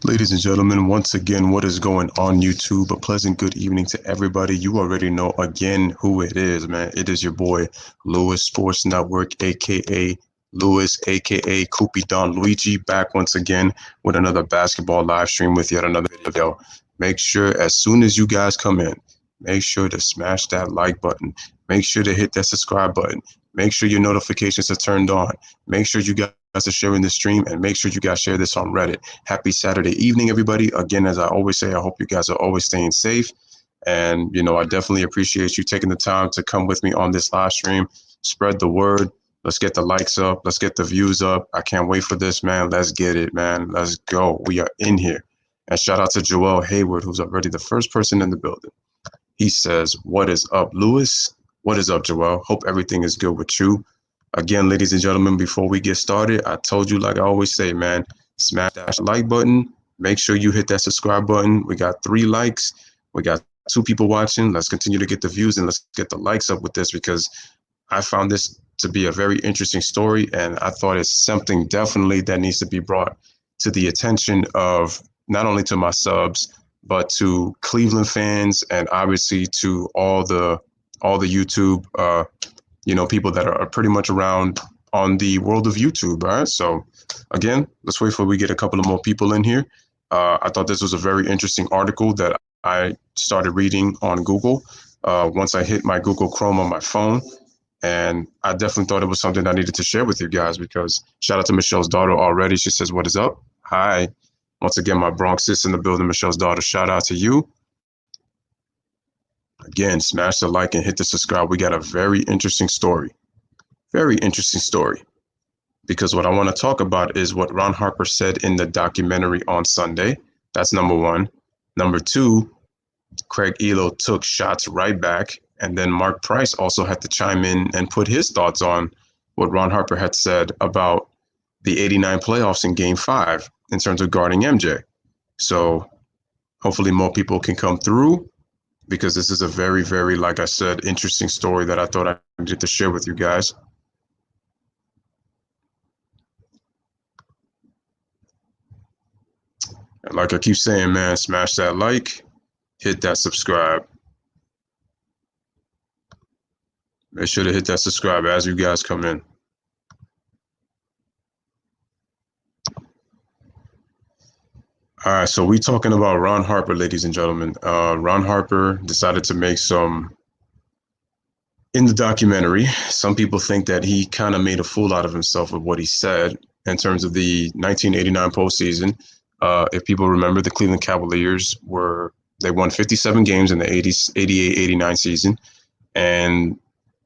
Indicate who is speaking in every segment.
Speaker 1: Ladies and gentlemen, once again, what is going on YouTube? A pleasant good evening to everybody. You already know again who it is, man. It is your boy, Lewis Sports Network, aka Lewis, aka Koopy Don Luigi, back once again with another basketball live stream with yet another video. Make sure as soon as you guys come in, make sure to smash that like button. Make sure to hit that subscribe button. Make sure your notifications are turned on. Make sure you guys are sharing the stream, and make sure you guys share this on Reddit. Happy Saturday evening, everybody. Again, as I always say, I hope you guys are always staying safe. And, I definitely appreciate you taking the time to come with me on this live stream. Spread the word. Let's get the likes up. Let's get the views up. I can't wait for this, man. Let's get it, man. Let's go. We are in here. And shout out to Joel Hayward, who's already the first person in the building. He says, "What is up, Lewis? What is up, Joel? Hope everything is good with you." Again, ladies and gentlemen, before we get started, I told you, like I always say, man, smash that like button. Make sure you hit that subscribe button. We got 3 likes. We got 2 people watching. Let's continue to get the views and let's get the likes up with this, because I found this to be a very interesting story, and I thought it's something definitely that needs to be brought to the attention of not only to my subs, but to Cleveland fans, and obviously to all the YouTube people that are pretty much around on the world of YouTube. All right. So again, let's wait for we get a couple of more people in here. I thought this was a very interesting article that I started reading on Google once I hit my Google Chrome on my phone. And I definitely thought it was something I needed to share with you guys, because shout out to Michelle's daughter already. She says, "What is up?" Hi. Once again, my Bronx sis in the building, Michelle's daughter. Shout out to you. Again, smash the like and hit the subscribe. We got a very interesting story. Very interesting story. Because what I want to talk about is what Ron Harper said in the documentary on Sunday. That's number one. Number two, Craig Ehlo took shots right back. And then Mark Price also had to chime in and put his thoughts on what Ron Harper had said about the 89 playoffs in Game 5 in terms of guarding MJ. So hopefully more people can come through, because this is a very, very, like I said, interesting story that I thought I needed to share with you guys. And like I keep saying, man, smash that like, hit that subscribe. Make sure to hit that subscribe as you guys come in. All right, so we talking about Ron Harper, ladies and gentlemen. Ron Harper decided to make some, in the documentary, some people think that he kind of made a fool out of himself with what he said in terms of the 1989 postseason. If people remember, the Cleveland Cavaliers they won 57 games in the 88-89 season, and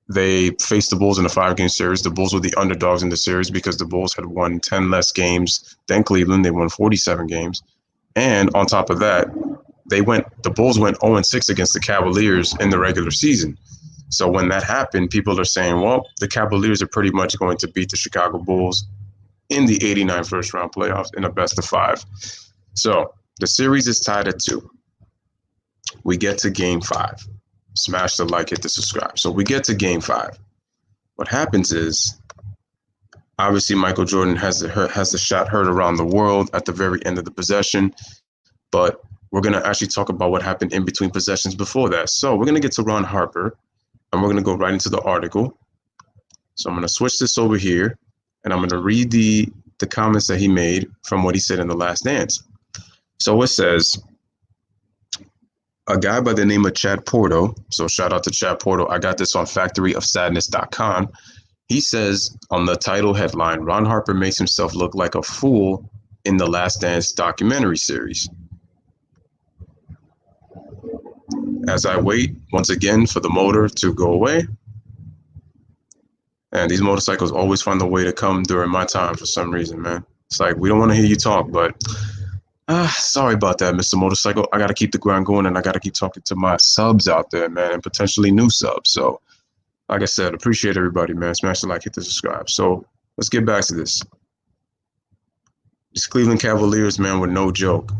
Speaker 1: they faced the Bulls in a 5-game series. The Bulls were the underdogs in the series because the Bulls had won 10 less games than Cleveland. They won 47 games. And on top of that, the Bulls went 0-6 against the Cavaliers in the regular season. So when that happened, people are saying, well, the Cavaliers are pretty much going to beat the Chicago Bulls in the 89 first round playoffs in a best of 5. So the series is tied at 2. We get to Game 5. Smash the like, hit the subscribe. So we get to Game 5. What happens is, obviously, Michael Jordan has the shot heard around the world at the very end of the possession, but we're going to actually talk about what happened in between possessions before that. So we're going to get to Ron Harper, and we're going to go right into the article. So I'm going to switch this over here, and I'm going to read the comments that he made from what he said in The Last Dance. So it says, a guy by the name of Chad Porto, so shout out to Chad Porto. I got this on factoryofsadness.com. He says on the title headline, Ron Harper makes himself look like a fool in The Last Dance documentary series. As I wait once again for the motor to go away. And these motorcycles always find a way to come during my time for some reason, man. It's like, we don't want to hear you talk, but sorry about that, Mr. Motorcycle. I got to keep the grind going, and I got to keep talking to my subs out there, man, and potentially new subs. So, like I said, appreciate everybody, man. Smash the like, hit the subscribe. So, let's get back to this. These Cleveland Cavaliers, man, were no joke.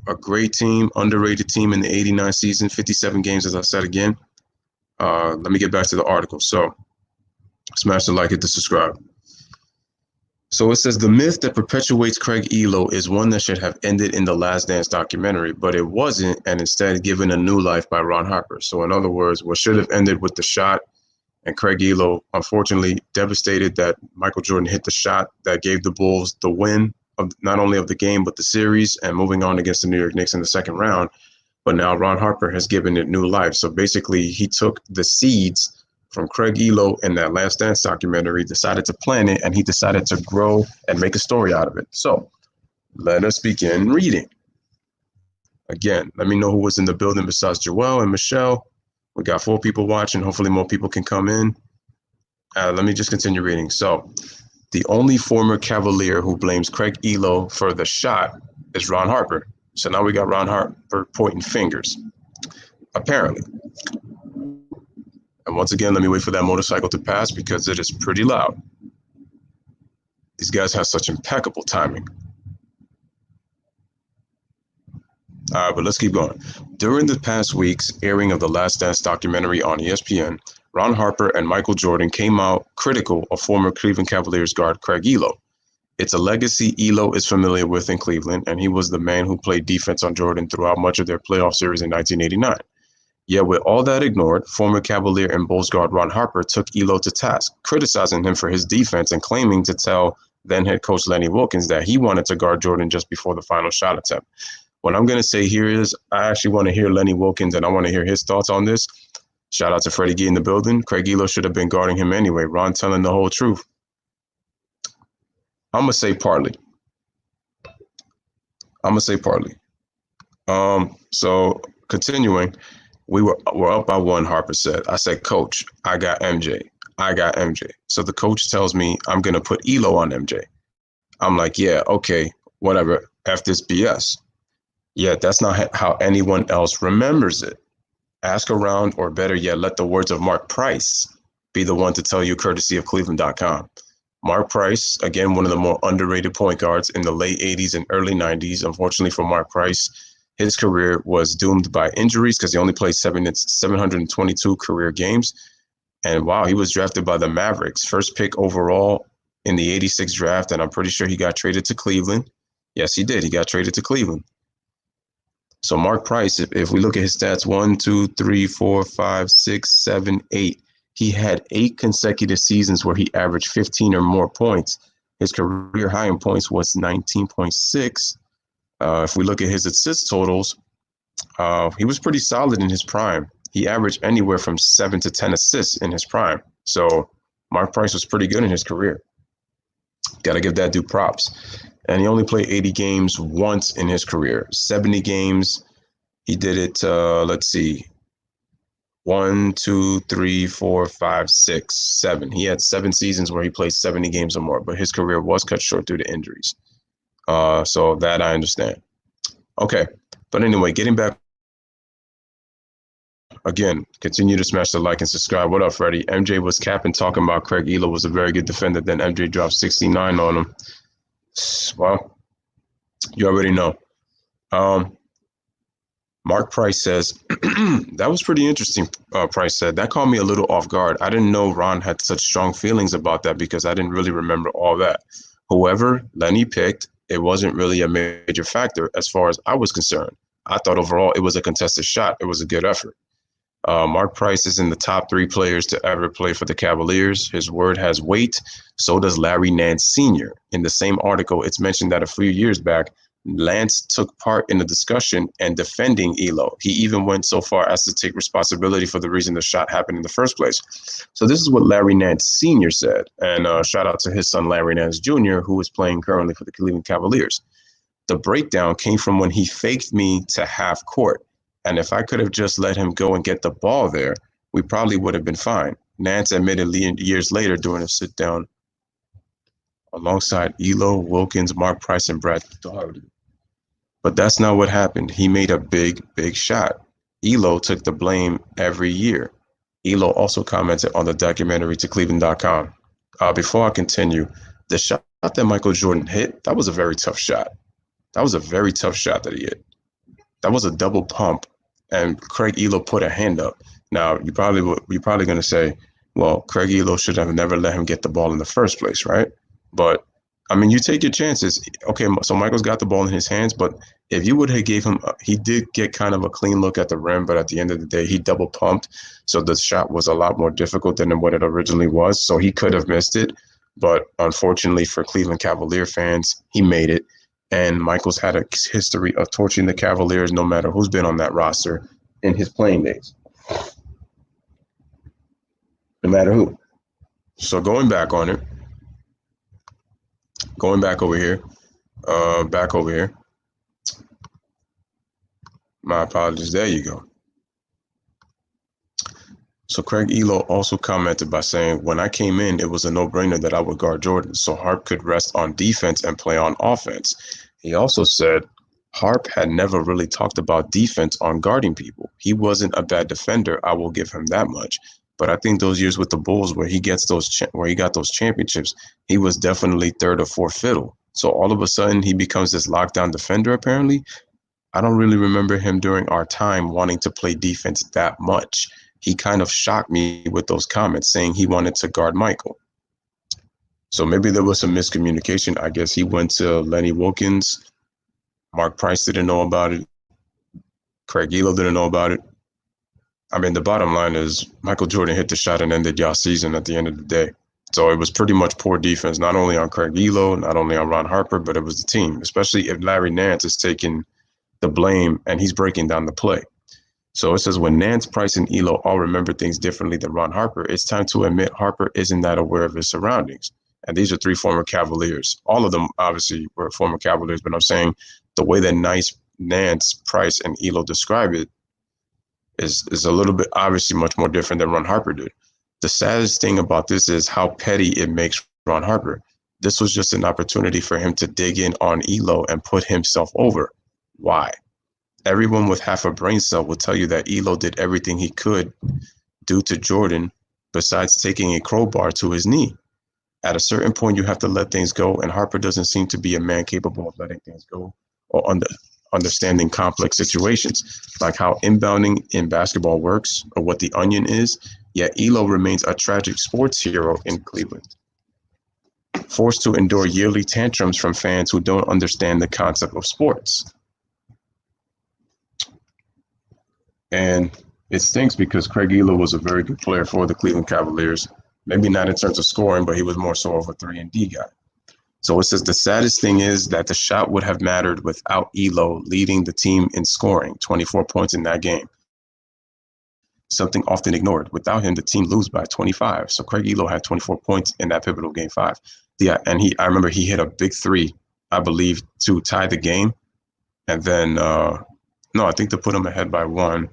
Speaker 1: A great team, underrated team in the 89 season, 57 games, as I said again. Let me get back to the article. So, smash the like, hit the subscribe. So it says the myth that perpetuates Craig Ehlo is one that should have ended in the Last Dance documentary, but it wasn't, and instead given a new life by Ron Harper. So in other words, what should have ended with the shot and Craig Ehlo, unfortunately, devastated that Michael Jordan hit the shot that gave the Bulls the win of not only of the game but the series and moving on against the New York Knicks in the second round. But now Ron Harper has given it new life. So basically, he took the seeds from Craig Ehlo in that Last Dance documentary, decided to plant it, and he decided to grow and make a story out of it. So let us begin reading. Again, let me know who was in the building besides Joel and Michelle. We got 4 people watching. Hopefully more people can come in. Let me just continue reading. So the only former Cavalier who blames Craig Ehlo for the shot is Ron Harper. So now we got Ron Harper pointing fingers, apparently. And once again, let me wait for that motorcycle to pass because it is pretty loud. These guys have such impeccable timing. All right, but let's keep going. During the past week's airing of the Last Dance documentary on ESPN, Ron Harper and Michael Jordan came out critical of former Cleveland Cavaliers guard Craig Ehlo. It's a legacy Ehlo is familiar with in Cleveland, and he was the man who played defense on Jordan throughout much of their playoff series in 1989. Yet with all that ignored, former Cavalier and Bulls guard Ron Harper took Ehlo to task, criticizing him for his defense and claiming to tell then head coach Lenny Wilkens that he wanted to guard Jordan just before the final shot attempt. What I'm going to say here is I actually want to hear Lenny Wilkens, and I want to hear his thoughts on this. Shout out to Freddie Gee in the building. Craig Ehlo should have been guarding him anyway. Ron telling the whole truth. I'm going to say partly. So continuing, we're up by 1, Harper said. I said, Coach, I got MJ. So the coach tells me I'm going to put Ehlo on MJ. I'm like, yeah, okay, whatever. F this BS. Yet that's not how anyone else remembers it. Ask around, or better yet, let the words of Mark Price be the one to tell you, courtesy of Cleveland.com. Mark Price, again, one of the more underrated point guards in the late 80s and early 90s. Unfortunately for Mark Price, his career was doomed by injuries because he only played 722 career games. And wow, he was drafted by the Mavericks, first pick overall in the 86 draft. And I'm pretty sure he got traded to Cleveland. Yes, he did. He got traded to Cleveland. So Mark Price, if we look at his stats, 1, 2, 3, 4, 5, 6, 7, 8, he had 8 consecutive seasons where he averaged 15 or more points. His career high in points was 19.6. If we look at his assist totals, he was pretty solid in his prime. He averaged anywhere from 7 to 10 assists in his prime. So Mark Price was pretty good in his career. Got to give that dude props. And he only played 80 games once in his career. 70 games, he did it, let's see, 1, 2, 3, 4, 5, 6, 7. He had 7 seasons where he played 70 games or more, but his career was cut short due to injuries. So that I understand. Okay, but anyway, getting back, again, continue to smash the like and subscribe. What up, Freddie? MJ was capping, talking about Craig Ehlo was a very good defender. Then MJ dropped 69 on him. Well, you already know. Mark Price says, that was pretty interesting, Price said. That caught me a little off guard. I didn't know Ron had such strong feelings about that because I didn't really remember all that. Whoever Lenny picked, it wasn't really a major factor as far as I was concerned. I thought overall it was a contested shot. It was a good effort. Mark Price is in the top 3 players to ever play for the Cavaliers. His word has weight. So does Larry Nance Sr. In the same article, it's mentioned that a few years back, Lance took part in the discussion and defending Ehlo. He even went so far as to take responsibility for the reason the shot happened in the first place. So this is what Larry Nance Sr. said. And shout out to his son, Larry Nance Jr., who is playing currently for the Cleveland Cavaliers. The breakdown came from when he faked me to half court. And if I could have just let him go and get the ball there, we probably would have been fine. Nance admitted years later during a sit-down alongside Ehlo, Wilkins, Mark Price, and Brad Daugherty. But that's not what happened. He made a big, big shot. Ehlo took the blame every year. Ehlo also commented on the documentary to Cleveland.com. Before I continue, the shot that Michael Jordan hit, that was a very tough shot. That was a very tough shot that he hit. That was a double pump, and Craig Ehlo put a hand up. Now, you're probably going to say, well, Craig Ehlo should have never let him get the ball in the first place, right? But I mean, you take your chances. Okay, so Michael's got the ball in his hands, but if you would have gave him, he did get kind of a clean look at the rim, but at the end of the day, he double pumped, so the shot was a lot more difficult than what it originally was. So he could have missed it, but unfortunately for Cleveland Cavalier fans, he made it. And Michael's had a history of torching the Cavaliers, no matter who's been on that roster in his playing days, no matter who. So going back over here, back over here. My apologies. There you go. So Craig Ehlo also commented by saying, when I came in, it was a no-brainer that I would guard Jordan, so Harp could rest on defense and play on offense. He also said Harp had never really talked about defense on guarding people. He wasn't a bad defender, I will give him that much. But I think those years with the Bulls where he got those championships, he was definitely third or fourth fiddle. So all of a sudden he becomes this lockdown defender apparently. I don't really remember him during our time wanting to play defense that much. He kind of shocked me with those comments saying he wanted to guard Michael. So maybe there was some miscommunication. I guess he went to Lenny Wilkens. Mark Price didn't know about it. Craig Ehlo didn't know about it. I mean, the bottom line is Michael Jordan hit the shot and ended y'all season at the end of the day. So it was pretty much poor defense, not only on Craig Ehlo, not only on Ron Harper, but it was the team, especially if Larry Nance is taking the blame and he's breaking down the play. So it says, when Nance, Price, and Ehlo all remember things differently than Ron Harper, it's time to admit Harper isn't that aware of his surroundings. And these are three former Cavaliers. All of them obviously were former Cavaliers, but I'm saying the way that Nance, Price, and Ehlo describe it is a little bit obviously much more different than Ron Harper did. The saddest thing about this is how petty it makes Ron Harper. This was just an opportunity for him to dig in on Ehlo and put himself over. Why? Everyone with half a brain cell will tell you that Ehlo did everything he could do to Jordan besides taking a crowbar to his knee. At a certain point, you have to let things go, and Harper doesn't seem to be a man capable of letting things go or understanding complex situations, like how inbounding in basketball works or what the onion is, yet Ehlo remains a tragic sports hero in Cleveland, forced to endure yearly tantrums from fans who don't understand the concept of sports. And it stinks because Craig Ehlo was a very good player for the Cleveland Cavaliers. Maybe not in terms of scoring, but he was more so of a 3-and-D guy. So it says the saddest thing is that the shot would have mattered without Ehlo leading the team in scoring, 24 points in that game. Something often ignored. Without him, the team lose by 25. So Craig Ehlo had 24 points in that pivotal game 5. Yeah, and I remember he hit a big three, I believe, to tie the game. And then, no, I think to put him ahead by 1.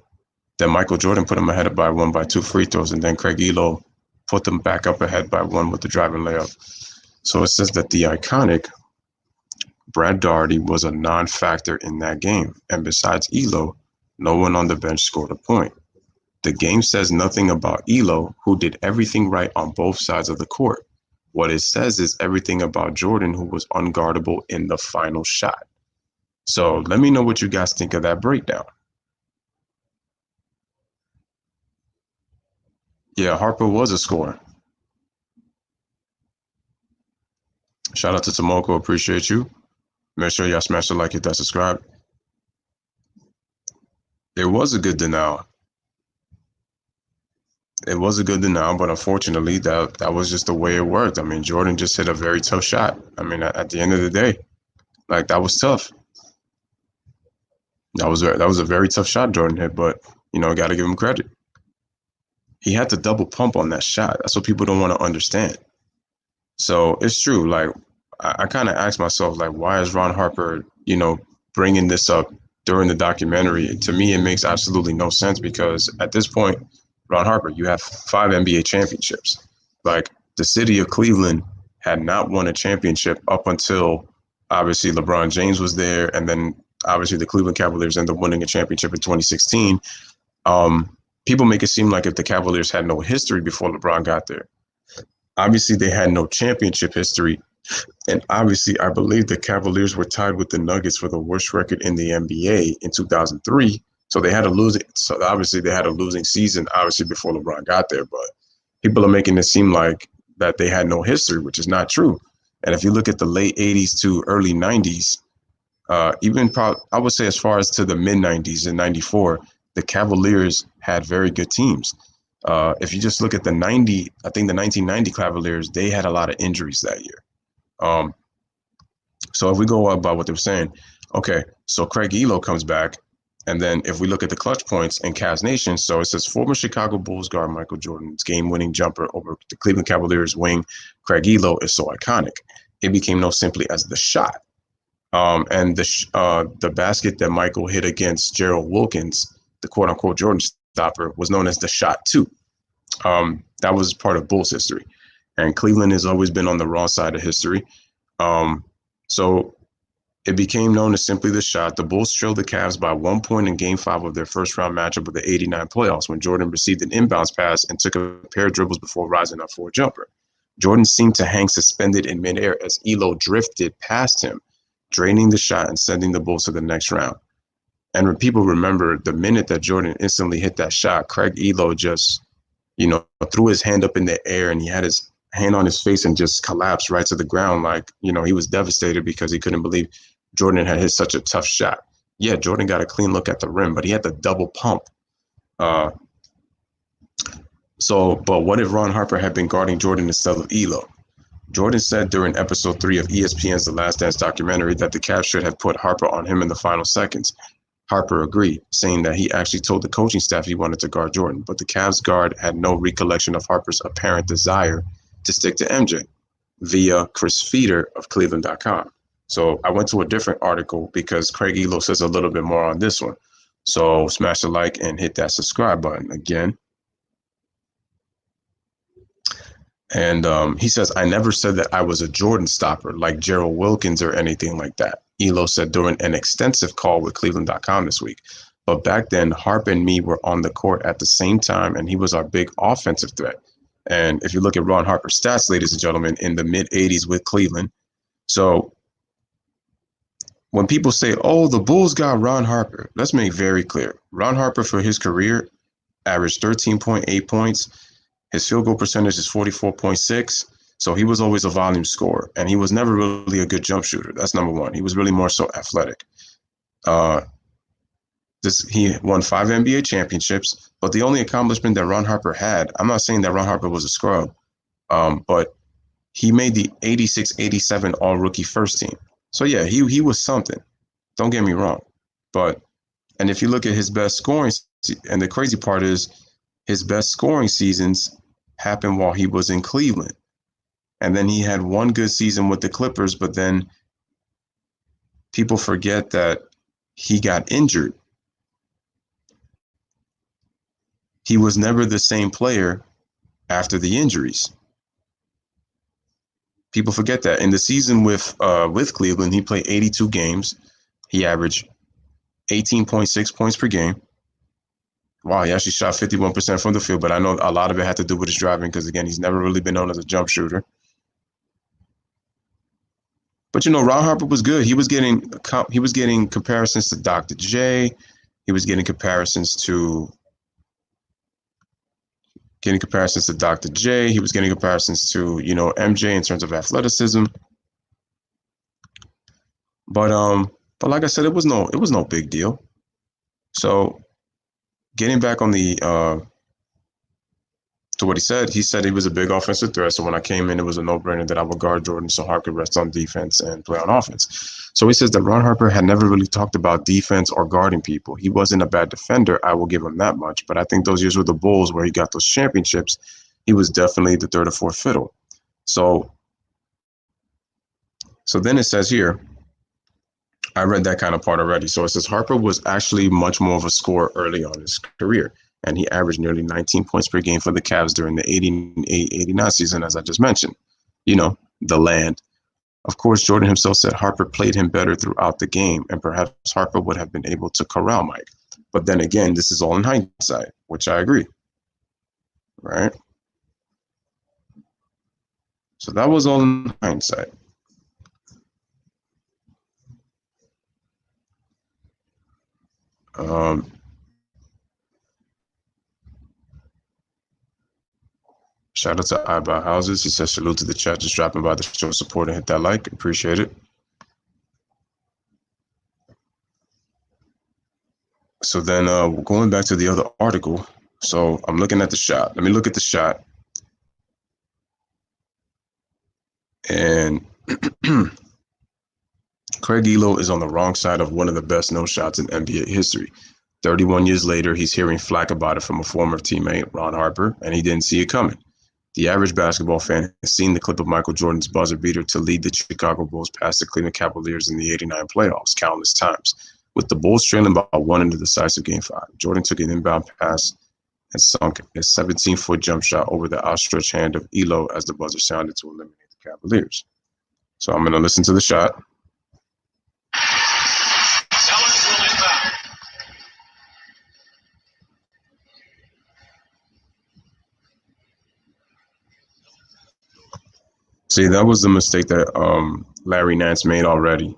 Speaker 1: Then Michael Jordan put him ahead by 1 by 2 free throws, and then Craig Ehlo put them back up ahead by 1 with the driving layup. So it says that the iconic Brad Daugherty was a non-factor in that game, and besides Ehlo, no one on the bench scored a point. The game says nothing about Ehlo, who did everything right on both sides of the court. What it says is everything about Jordan, who was unguardable in the final shot. So let me know what you guys think of that breakdown. Yeah, Harper was a scorer. Shout out to Tomoko. Appreciate you. Make sure y'all smash the like, hit that subscribe. It was a good denial. It was a good denial, but unfortunately, that was just the way it worked. I mean, Jordan just hit a very tough shot. I mean, at the end of the day, like, that was tough. That was a very tough shot Jordan hit, but got to give him credit. He had to double pump on that shot. That's what people don't want to understand. So it's true. Like, I kind of asked myself, like, why is Ron Harper, bringing this up during the documentary? To me, it makes absolutely no sense because at this point, Ron Harper, you have 5 NBA championships. Like, the city of Cleveland had not won a championship up until obviously LeBron James was there, and then obviously the Cleveland Cavaliers ended up winning a championship in 2016. People make it seem like if the Cavaliers had no history before LeBron got there. Obviously, they had no championship history. And obviously, I believe the Cavaliers were tied with the Nuggets for the worst record in the NBA in 2003. So they had a losing season, obviously, before LeBron got there. But people are making it seem like that they had no history, which is not true. And if you look at the late 80s to early 90s, I would say as far as to the mid 90s in 94, the Cavaliers had very good teams. If you just look at I think the 1990 Cavaliers, they had a lot of injuries that year. Um, so if we go up by what they were saying, okay, so Craig Ehlo comes back. And then if we look at the clutch points in Cavs Nation, so it says former Chicago Bulls guard Michael Jordan's game-winning jumper over the Cleveland Cavaliers wing Craig Ehlo is so iconic. It became known simply as the shot. And the basket that Michael hit against Gerald Wilkins, the quote-unquote Jordan stopper, was known as the shot too. That was part of Bulls history. And Cleveland has always been on the wrong side of history. So it became known as simply the shot. The Bulls trailed the Cavs by 1 point in Game 5 of their first-round matchup of the '89 playoffs when Jordan received an inbounds pass and took a pair of dribbles before rising up for a jumper. Jordan seemed to hang suspended in midair as Ehlo drifted past him, draining the shot and sending the Bulls to the next round. And when people remember, the minute that Jordan instantly hit that shot, Craig Ehlo just, threw his hand up in the air and he had his hand on his face and just collapsed right to the ground. Like, he was devastated because he couldn't believe Jordan had hit such a tough shot. Yeah, Jordan got a clean look at the rim, but he had the double pump. But what if Ron Harper had been guarding Jordan instead of Ehlo? Jordan said during episode 3 of ESPN's The Last Dance documentary that the Cavs should have put Harper on him in the final seconds. Harper agreed, saying that he actually told the coaching staff he wanted to guard Jordan, but the Cavs guard had no recollection of Harper's apparent desire to stick to MJ via Chris Feeder of Cleveland.com. So I went to a different article because Craig Ehlo says a little bit more on this one. So smash the like and hit that subscribe button again. And he says, I never said that I was a Jordan stopper like Gerald Wilkins or anything like that. Ehlo said during an extensive call with Cleveland.com this week. But back then, Harp and me were on the court at the same time, and he was our big offensive threat. And if you look at Ron Harper's stats, ladies and gentlemen, in the mid-'80s with Cleveland, so when people say, oh, the Bulls got Ron Harper, let's make very clear. Ron Harper for his career averaged 13.8 points. His field goal percentage is 44.6. So he was always a volume scorer, and he was never really a good jump shooter. That's number one. He was really more so athletic. He won 5 NBA championships, but the only accomplishment that Ron Harper had, I'm not saying that Ron Harper was a scrub, but he made the 86-87 all-rookie first team. So, yeah, he was something. Don't get me wrong. And if you look at his best scoring, and the crazy part is his best scoring seasons happened while he was in Cleveland. And then he had one good season with the Clippers, but then people forget that he got injured. He was never the same player after the injuries. People forget that. In the season with Cleveland, he played 82 games. He averaged 18.6 points per game. Wow, he actually shot 51% from the field, but I know a lot of it had to do with his driving because, again, he's never really been known as a jump shooter. But, Ron Harper was good. He was getting comparisons to Dr. J. He was getting comparisons to Dr. J. He was getting comparisons to, MJ in terms of athleticism. But like I said, it was no big deal. So getting back on to what he said he was a big offensive threat. So when I came in, it was a no-brainer that I would guard Jordan so Harper could rest on defense and play on offense. So he says that Ron Harper had never really talked about defense or guarding people. He wasn't a bad defender. I will give him that much. But I think those years with the Bulls where he got those championships, he was definitely the third or fourth fiddle. So then it says here, I read that kind of part already. So it says Harper was actually much more of a scorer early on in his career, and he averaged nearly 19 points per game for the Cavs during the 88-89 season, as I just mentioned. The land. Of course, Jordan himself said Harper played him better throughout the game, and perhaps Harper would have been able to corral Mike. But then again, this is all in hindsight, which I agree. Right? So that was all in hindsight. Shout out to I Buy Houses. He says salute to the chat. Just dropping by the show support and hit that like. Appreciate it. So then going back to the other article. So I'm looking at the shot. Let me look at the shot. And Craig Ehlo is on the wrong side of one of the best no shots in NBA history. 31 years later, he's hearing flack about it from a former teammate, Ron Harper, and he didn't see it coming. The average basketball fan has seen the clip of Michael Jordan's buzzer beater to lead the Chicago Bulls past the Cleveland Cavaliers in the '89 playoffs countless times. With the Bulls trailing by one in the decisive Game 5, Jordan took an inbound pass and sunk a 17-foot jump shot over the outstretched hand of Ehlo as the buzzer sounded to eliminate the Cavaliers. So I'm going to listen to the shot. See, that was the mistake that Larry Nance made already.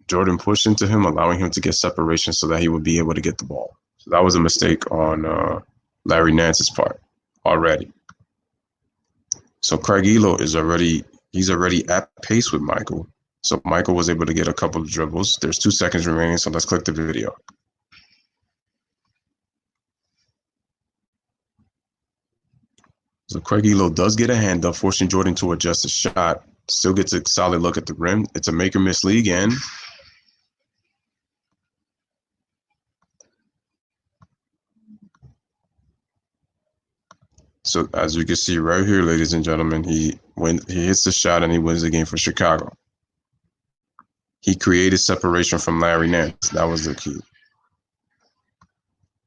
Speaker 1: Jordan pushed into him, allowing him to get separation so that he would be able to get the ball. So that was a mistake on Larry Nance's part already. So Craig Ehlo is already at pace with Michael. So Michael was able to get a couple of dribbles. There's 2 seconds remaining, so let's click the video. So Craig Ehlo does get a hand up, forcing Jordan to adjust the shot. Still gets a solid look at the rim. It's a make or miss league, and so as you can see right here, ladies and gentlemen, he hits the shot and he wins the game for Chicago. He created separation from Larry Nance. That was the key.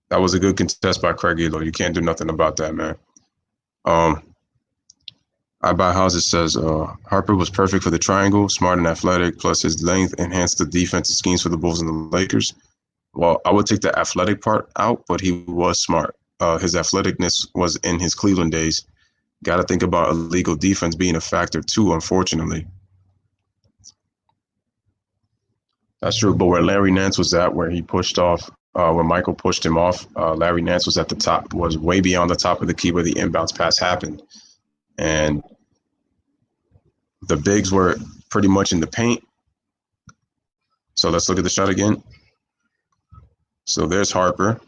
Speaker 1: That was a good contest by Craig Ehlo. You can't do nothing about that, man. I Buy Houses says Harper was perfect for the triangle, smart and athletic, plus his length enhanced the defensive schemes for the Bulls and the Lakers. Well, I would take the athletic part out, but he was smart. His athleticness was in his Cleveland days. Got to think about illegal defense being a factor too, unfortunately. That's true, but where Larry Nance was at, where he pushed off, where Michael pushed him off, Larry Nance was at the top, was way beyond the top of the key where the inbounds pass happened. And the bigs were pretty much in the paint. So let's look at the shot again. So there's Harper.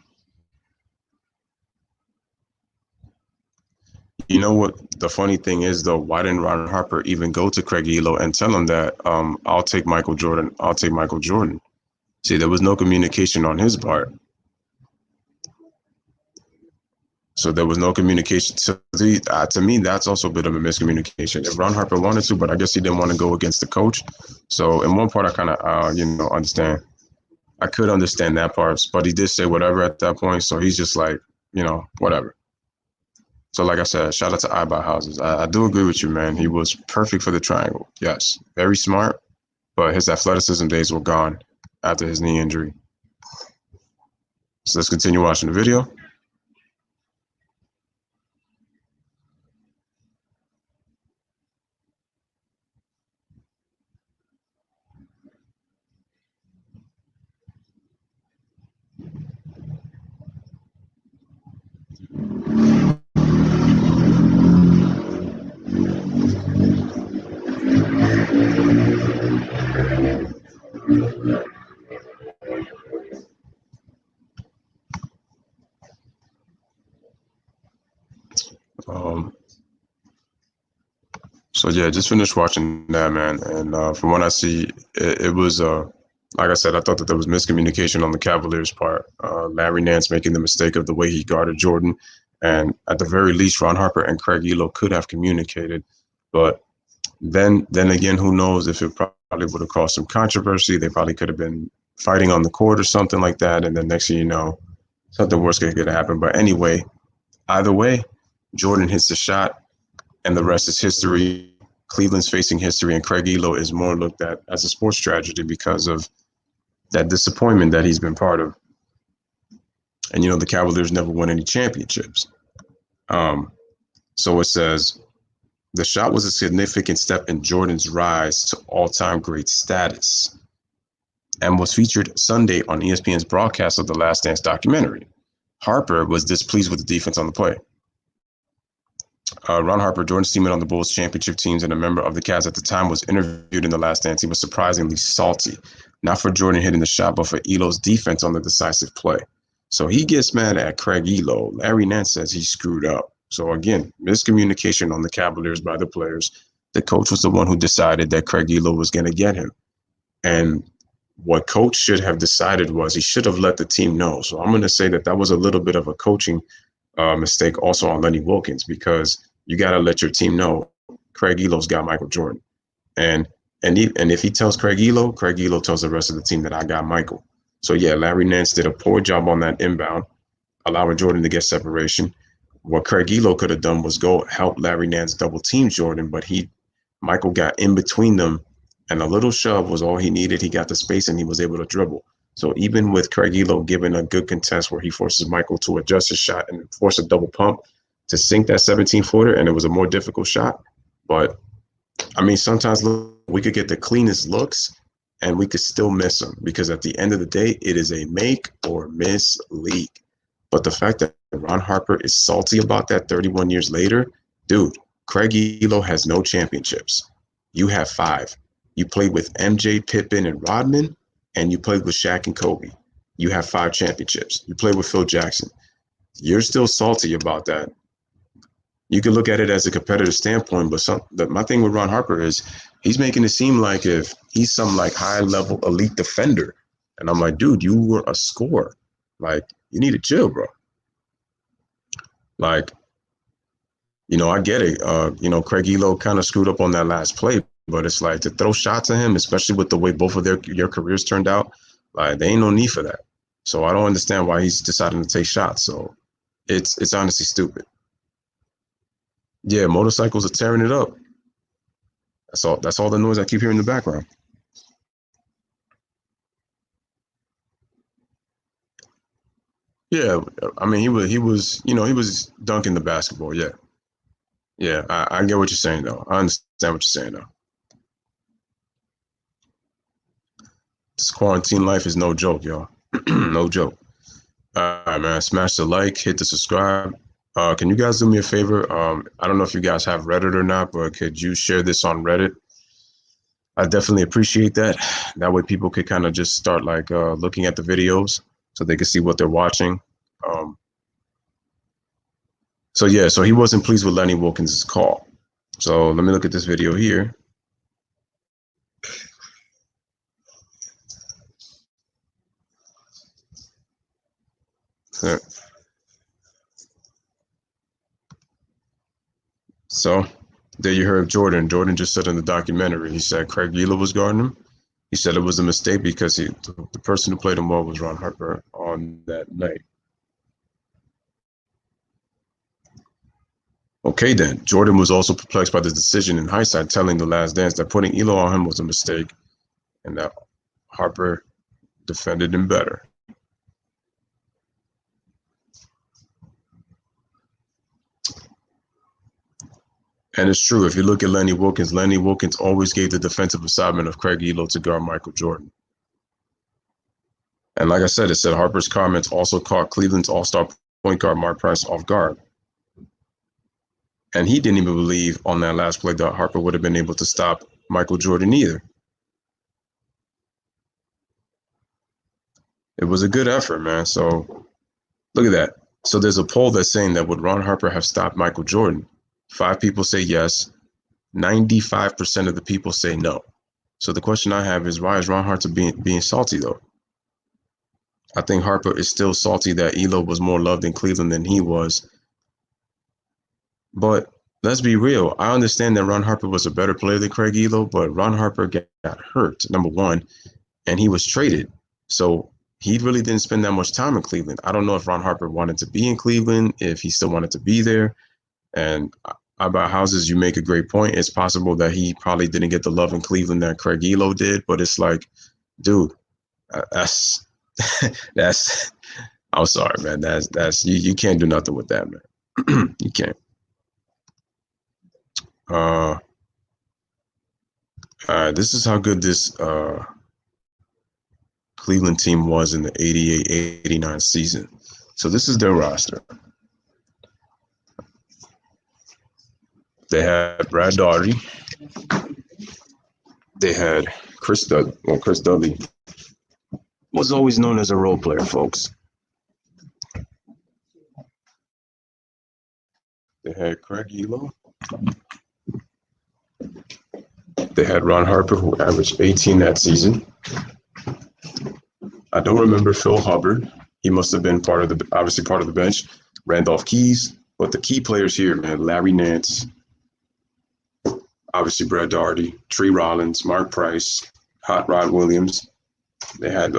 Speaker 1: You know what the funny thing is, though? Why didn't Ron Harper even go to Craig Ehlo and tell him that I'll take Michael Jordan? I'll take Michael Jordan. See, there was no communication on his part. So there was no communication. To me, that's also a bit of a miscommunication. If Ron Harper wanted to, but I guess he didn't want to go against the coach. So in one part, I kind of, understand. I could understand that part, but he did say whatever at that point. So he's just like, whatever. So like I said, shout out to I Buy Houses. I do agree with you, man. He was perfect for the triangle. Yes, very smart, but his athleticism days were gone after his knee injury. So let's continue watching the video. So yeah, just finished watching that, man. And from what I see, it was like I said, I thought that there was miscommunication on the Cavaliers' part. Larry Nance making the mistake of the way he guarded Jordan, and at the very least, Ron Harper and Craig Ehlo could have communicated. But then again, who knows if it probably would have caused some controversy? They probably could have been fighting on the court or something like that, and then next thing you know, something worse could happen. But anyway, either way, Jordan hits the shot, and the rest is history. Cleveland's facing history, and Craig Ehlo is more looked at as a sports tragedy because of that disappointment that he's been part of. And, the Cavaliers never won any championships. So it says, the shot was a significant step in Jordan's rise to all-time great status and was featured Sunday on ESPN's broadcast of the Last Dance documentary. Harper was displeased with the defense on the play. Ron Harper, Jordan's teammate on the Bulls championship teams and a member of the Cavs at the time, was interviewed in The Last Dance. He was surprisingly salty, not for Jordan hitting the shot, but for Ehlo's defense on the decisive play. So he gets mad at Craig Ehlo. Larry Nance says he screwed up. So again, miscommunication on the Cavaliers by the players. The coach was the one who decided that Craig Ehlo was going to get him. And what coach should have decided was he should have let the team know. So I'm going to say that was a little bit of a coaching mistake also on Lenny Wilkens, because you got to let your team know Craig Ehlo's got Michael Jordan. And if he tells Craig Ehlo tells the rest of the team that I got Michael. So yeah, Larry Nance did a poor job on that inbound, allowing Jordan to get separation. What Craig Ehlo could have done was go help Larry Nance double team Jordan, but Michael got in between them, and a little shove was all he needed. He got the space and he was able to dribble. So even with Craig Ehlo giving a good contest where he forces Michael to adjust his shot and force a double pump to sink that 17-footer, and it was a more difficult shot. But I mean, sometimes we could get the cleanest looks and we could still miss them, because at the end of the day, it is a make or miss league. But the fact that Ron Harper is salty about that 31 years later, dude, Craig Ehlo has no championships. You have 5. You played with MJ, Pippen, and Rodman, and you played with Shaq and Kobe. You have 5 championships. You played with Phil Jackson. You're still salty about that. You can look at it as a competitive standpoint, but my thing with Ron Harper is he's making it seem like if he's some like high-level elite defender. And I'm like, dude, you were a scorer. Like, you need to chill, bro. Like, I get it. Craig Ehlo kind of screwed up on that last play, but it's like to throw shots at him, especially with the way both of your careers turned out, like there ain't no need for that. So I don't understand why he's deciding to take shots. So it's honestly stupid. Yeah, motorcycles are tearing it up. That's all the noise I keep hearing in the background. Yeah, I mean he was he was dunking the basketball. Yeah, yeah, I get what you're saying though. I understand what you're saying though. This quarantine life is no joke, y'all. No joke. All right, man. Smash the like, hit the subscribe. Can you guys do me a favor? I don't know if you guys have Reddit or not, but could you share this on Reddit? I definitely appreciate that. That way people could kind of just start like looking at the videos so they can see what they're watching. So yeah, so he wasn't pleased with Lenny Wilkens' call. So let me look at this video here. So there you heard Jordan. Jordan just said in the documentary, he said Craig Ehlo was guarding him. He said it was a mistake because the person who played him well was Ron Harper on that night. Okay, then. Jordan was also perplexed by the decision in hindsight, telling The Last Dance that putting Ehlo on him was a mistake and that Harper defended him better. And it's true. If you look at Lenny Wilkens always gave the defensive assignment of Craig Ehlo to guard Michael Jordan. And like I said, it said Harper's comments also caught Cleveland's all-star point guard Mark Price off guard. And he didn't even believe on that last play that Harper would have been able to stop Michael Jordan either. It was a good effort, man. So look at that. So there's a poll that's saying that would Ron Harper have stopped Michael Jordan? 5 people say yes. 95% of the people say no. So the question I have is, why is Ron Harper being salty though? I think Harper is still salty that Ehlo was more loved in Cleveland than he was. But let's be real. I understand that Ron Harper was a better player than Craig Ehlo, but Ron Harper got hurt, number one, and he was traded. So he really didn't spend that much time in Cleveland. I don't know if Ron Harper wanted to be in Cleveland, if he still wanted to be there. And about houses, you make a great point. It's possible that he probably didn't get the love in Cleveland that Craig Ehlo did, but it's like, dude, that's I'm sorry, man. That's you can't do nothing with that, man. You can't. All right, this is how good this Cleveland team was in the 88-89 season. So this is their roster. They had Brad Daugherty. They had Chris Dudley. Well, Chris Dudley was always known as a role player, folks. They had Craig Ehlo. They had Ron Harper, who averaged 18 that season. I don't remember Phil Hubbard. He must have been obviously part of the bench. Randolph Keys. But the key players here, man, Larry Nance, obviously Brad Daugherty, Tree Rollins, Mark Price, Hot Rod Williams. They had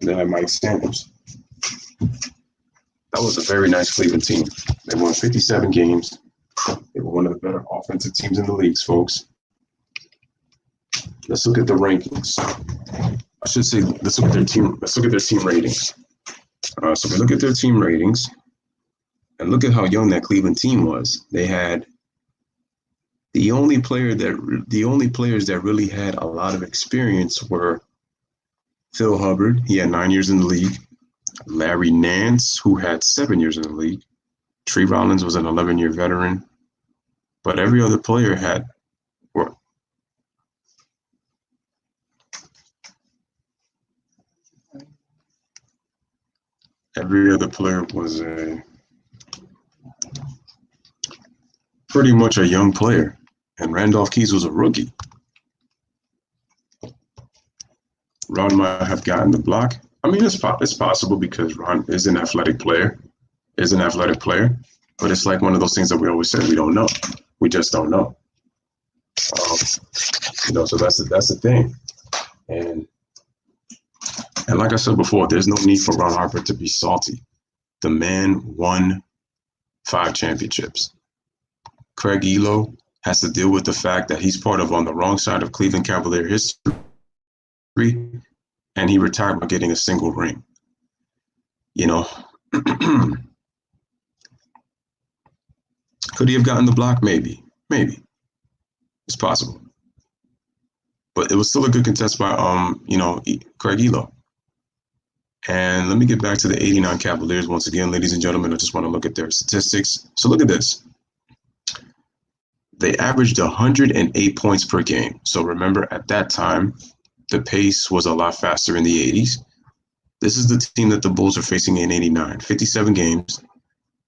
Speaker 1: Mike Sanders. That was a very nice Cleveland team. They won 57 games. They were one of the better offensive teams in the leagues, folks. Let's look at the rankings. I should say, let's look at their team ratings. So we look at their team ratings and look at how young that Cleveland team was. They had the only players that really had a lot of experience were Phil Hubbard. He had 9 years in the league. Larry Nance, who had 7 years in the league. Tree Rollins was an 11-year veteran. But every other player had was pretty much a young player. And Randolph Keys was a rookie. Ron might have gotten the block. I mean, it's possible because Ron is an athletic player. But it's like one of those things that we always say we don't know. We just don't know. So that's the thing. And like I said before, there's no need for Ron Harper to be salty. The man won 5 championships. Craig Ehlo has to deal with the fact that he's part of on the wrong side of Cleveland Cavalier history, and he retired by getting a single ring. Could he have gotten the block? Maybe. It's possible. But it was still a good contest by Craig Ehlo. And let me get back to the 89 Cavaliers once again, ladies and gentlemen. I just want to look at their statistics. So look at this. They averaged 108 points per game. So remember, at that time, the pace was a lot faster in the 80s. This is the team that the Bulls are facing in 89. 57 games.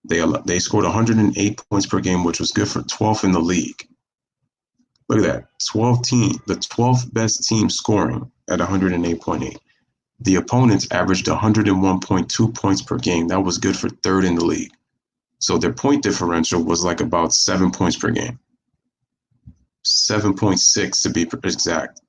Speaker 1: They scored 108 points per game, which was good for 12th in the league. Look at that. The 12th best team scoring at 108.8. The opponents averaged 101.2 points per game. That was good for 3rd in the league. So their point differential was like about 7 points per game. 7.6 to be exact.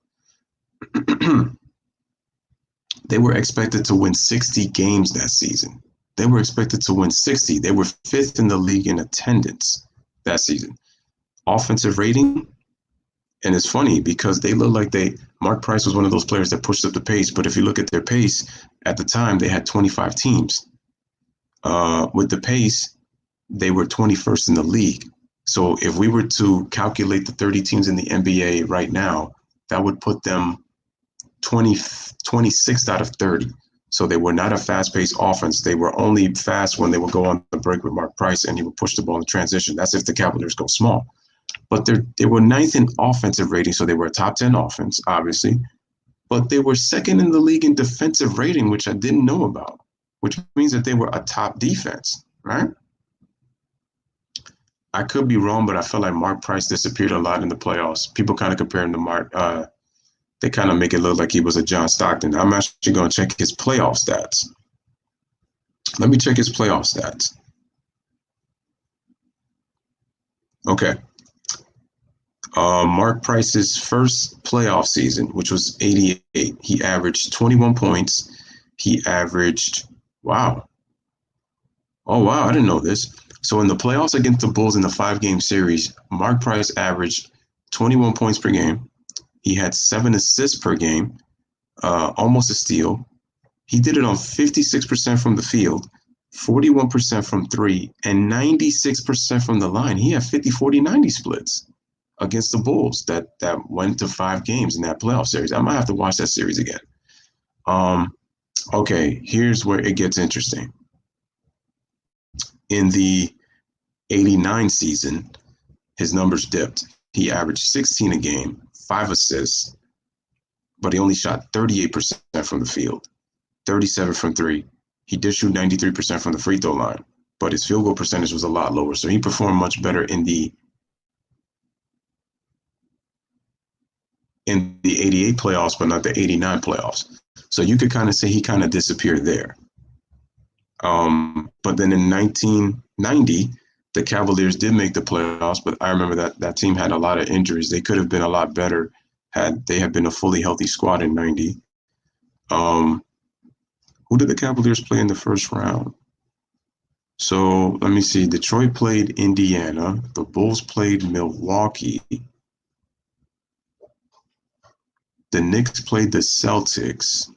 Speaker 1: They were expected to win 60 games that season. They were expected to win 60. They were 5th in the league in attendance that season. Offensive rating, and it's funny because they look like Mark Price was one of those players that pushed up the pace, but if you look at their pace, at the time they had 25 teams. With the pace, they were 21st in the league. So if we were to calculate the 30 teams in the NBA right now, that would put them 26th out of 30. So they were not a fast-paced offense. They were only fast when they would go on the break with Mark Price and he would push the ball in transition. That's if the Cavaliers go small. But they were 9th in offensive rating, so they were a top 10 offense, obviously. But they were 2nd in the league in defensive rating, which I didn't know about, which means that they were a top defense, right? I could be wrong, but I feel like Mark Price disappeared a lot in the playoffs. People kind of compare him to Mark. They kind of make it look like he was a John Stockton. I'm actually going to check his playoff stats. Let me check his playoff stats. Okay. Mark Price's first playoff season, which was 88, he averaged 21 points. He averaged, wow. Oh, wow, I didn't know this. So in the playoffs against the Bulls in the 5-game series, Mark Price averaged 21 points per game. He had 7 assists per game, almost a steal. He did it on 56% from the field, 41% from 3, and 96% from the line. He had 50-40-90 splits against the Bulls that went to 5 games in that playoff series. I might have to watch that series again. Okay, here's where it gets interesting. In the 89 season, his numbers dipped. He averaged 16 a game, 5 assists, but he only shot 38% from the field, 37 from three. He did shoot 93% from the free throw line, but his field goal percentage was a lot lower. So he performed much better in the 88 playoffs, but not the 89 playoffs. So you could kind of say he kind of disappeared there. But then in 1990, the Cavaliers did make the playoffs, but I remember that team had a lot of injuries. They could have been a lot better had they have been a fully healthy squad in 90. Who did the Cavaliers play in the first round? So let me see. Detroit played Indiana. The Bulls played Milwaukee. The Knicks played the Celtics.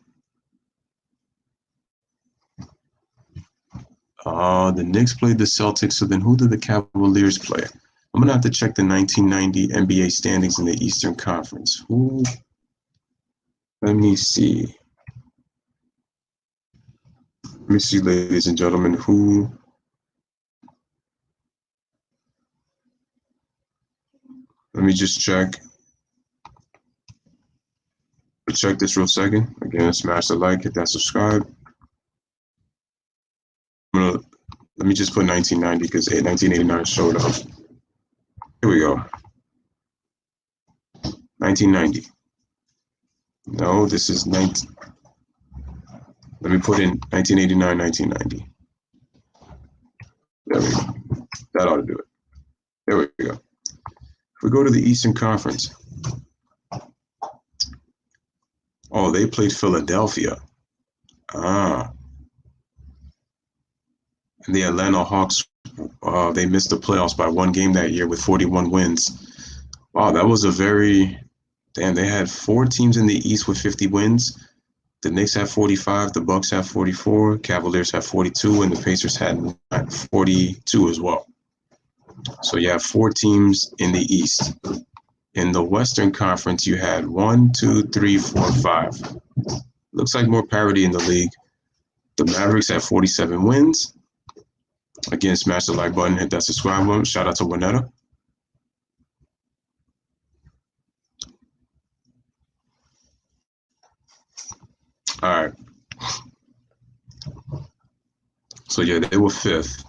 Speaker 1: The Knicks played the Celtics. So then who did the Cavaliers play? I'm going to have to check the 1990 NBA standings in the Eastern Conference. Who? Let me see. Let me see, ladies and gentlemen, who? Let me just check. Check this real second. Again, smash the like, hit that subscribe. Let me just put 1990 because 1989 showed up. Here we go. 1990. No, this is 19. Let me put in 1989, 1990. There we go. That ought to do it. There we go. If we go to the Eastern Conference. Oh, they played Philadelphia. And the Atlanta Hawks, they missed the playoffs by one game that year with 41 wins. Wow, that was a very, damn, they had 4 teams in the East with 50 wins. The Knicks had 45, the Bucks had 44, Cavaliers had 42, and the Pacers had 42 as well. So you have 4 teams in the East. In the Western Conference, you had 1, 2, 3, 4, 5. Looks like more parity in the league. The Mavericks had 47 wins. Again, smash the like button, hit that subscribe button. Shout out to Winetta. All right. So yeah, they were 5th.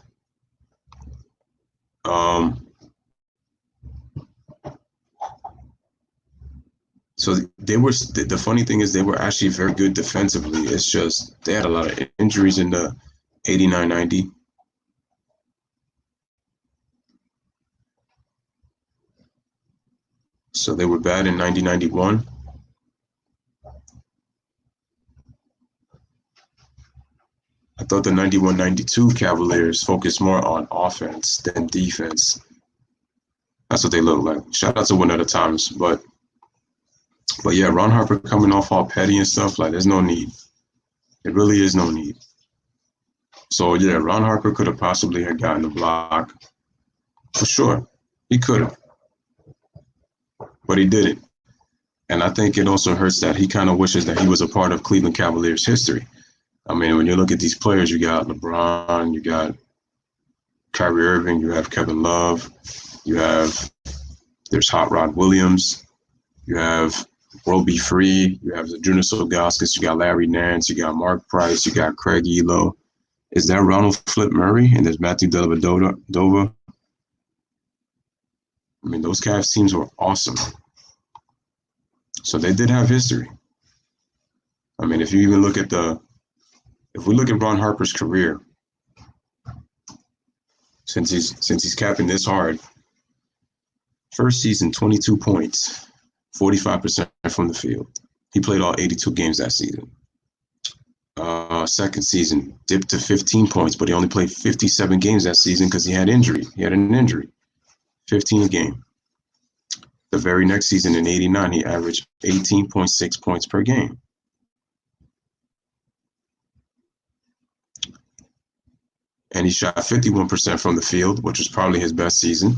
Speaker 1: So they were. The funny thing is, they were actually very good defensively. It's just they had a lot of injuries in the 89-90. So they were bad in 90-91. I thought the 91-92 Cavaliers focused more on offense than defense. That's what they look like. Shout out to Winetta Thomas, but yeah, Ron Harper coming off all petty and stuff, like there's no need. It really is no need. So yeah, Ron Harper could have possibly had gotten the block. For sure. He could have. But he didn't. And I think it also hurts that he kind of wishes that he was a part of Cleveland Cavaliers history. I mean, when you look at these players, you got LeBron, you got Kyrie Irving, you have Kevin Love, there's Hot Rod Williams, you have World Be Free, you have Zydrunas Ilgauskas, you got Larry Nance, you got Mark Price, you got Craig Ehlo. Is that Ronald Flip Murray? And there's Matthew Dellavedova. I mean, those Cavs teams were awesome. So they did have history. I mean, if you even look at if we look at Ron Harper's career, since he's capping this hard, first season, 22 points, 45% from the field. He played all 82 games that season. Second season, dipped to 15 points, but he only played 57 games that season because he had injury. He had an injury. 15 a game. The very next season in 89, he averaged 18.6 points per game. And he shot 51% from the field, which was probably his best season.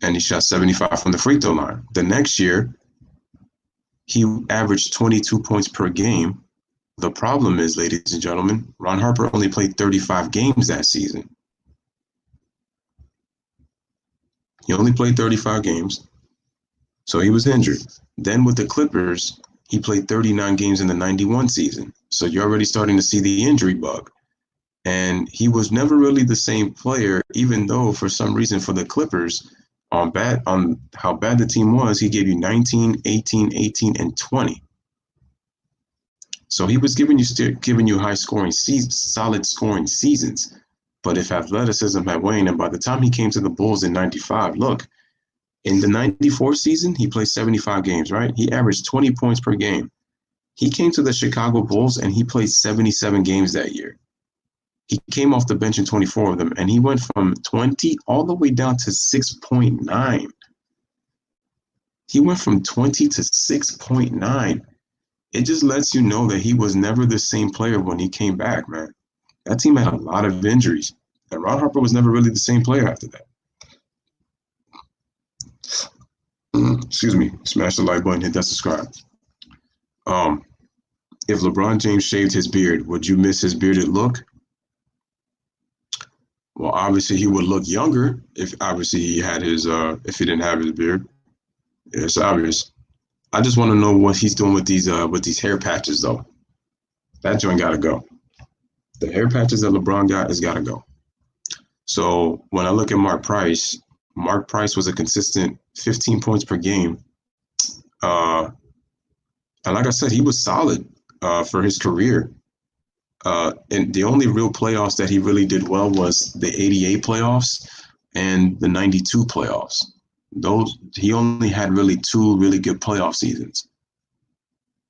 Speaker 1: And he shot 75 from the free throw line. The next year, he averaged 22 points per game. The problem is, ladies and gentlemen, Ron Harper only played 35 games that season. He only played 35 games, so he was injured. Then with the Clippers, he played 39 games in the 91 season. So you're already starting to see the injury bug. And he was never really the same player, even though for some reason for the Clippers, on how bad the team was, he gave you 19, 18, 18, and 20. So he was giving you high scoring solid scoring seasons. But if athleticism had waned, and by the time he came to the Bulls in 95, look, in the 94 season, he played 75 games, right? He averaged 20 points per game. He came to the Chicago Bulls and he played 77 games that year. He came off the bench in 24 of them, and he went from 20 all the way down to 6.9. He went from 20 to 6.9. It just lets you know that he was never the same player when he came back, man. That team had a lot of injuries, and Ron Harper was never really the same player after that. Excuse me. Smash the like button, hit that subscribe. If LeBron James shaved his beard, would you miss his bearded look? Well, obviously he would look younger if obviously he had his if he didn't have his beard. It's obvious. I just want to know what he's doing with these hair patches though. That joint gotta go. The hair patches that LeBron got has gotta go. So when I look at Mark Price was a consistent 15 points per game. And like I said, he was solid for his career. And the only real playoffs that he really did well was the 88 playoffs and the 92 playoffs. Those he only had really two really good playoff seasons.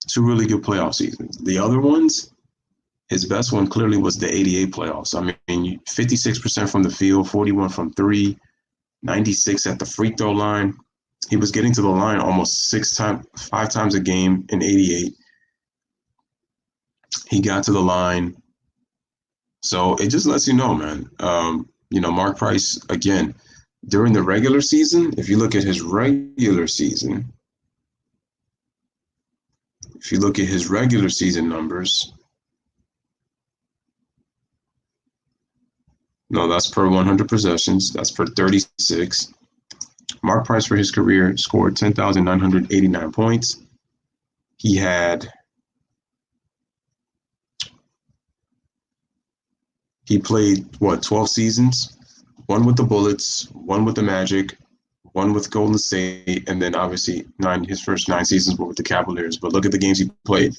Speaker 1: Two really good playoff seasons. The other ones, his best one clearly was the 88 playoffs. I mean, 56% from the field, 41 from three, 96 at the free throw line. He was getting to the line almost 5 times a game in 88. He got to the line. So it just lets you know, man. Mark Price, again, during the regular season, if you look at his regular season, numbers, no, that's per 100 possessions. That's per 36. Mark Price for his career scored 10,989 points. He played, 12 seasons? One with the Bullets, one with the Magic, one with Golden State, and then obviously his first 9 seasons were with the Cavaliers. But look at the games he played.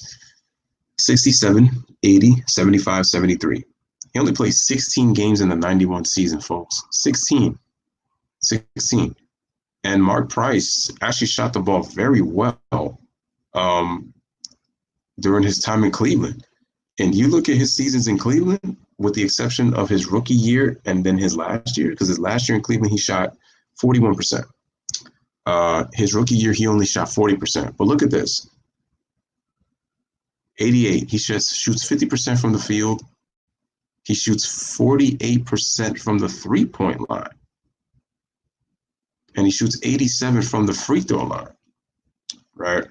Speaker 1: 67, 80, 75, 73. He only played 16 games in the 91 season, folks. 16. And Mark Price actually shot the ball very well during his time in Cleveland. And you look at his seasons in Cleveland, with the exception of his rookie year and then his last year, because his last year in Cleveland, he shot 41%. His rookie year, he only shot 40%. But look at this. 88, he shoots 50% from the field. He shoots 48% from the three-point line. And he shoots 87 from the free throw line, right?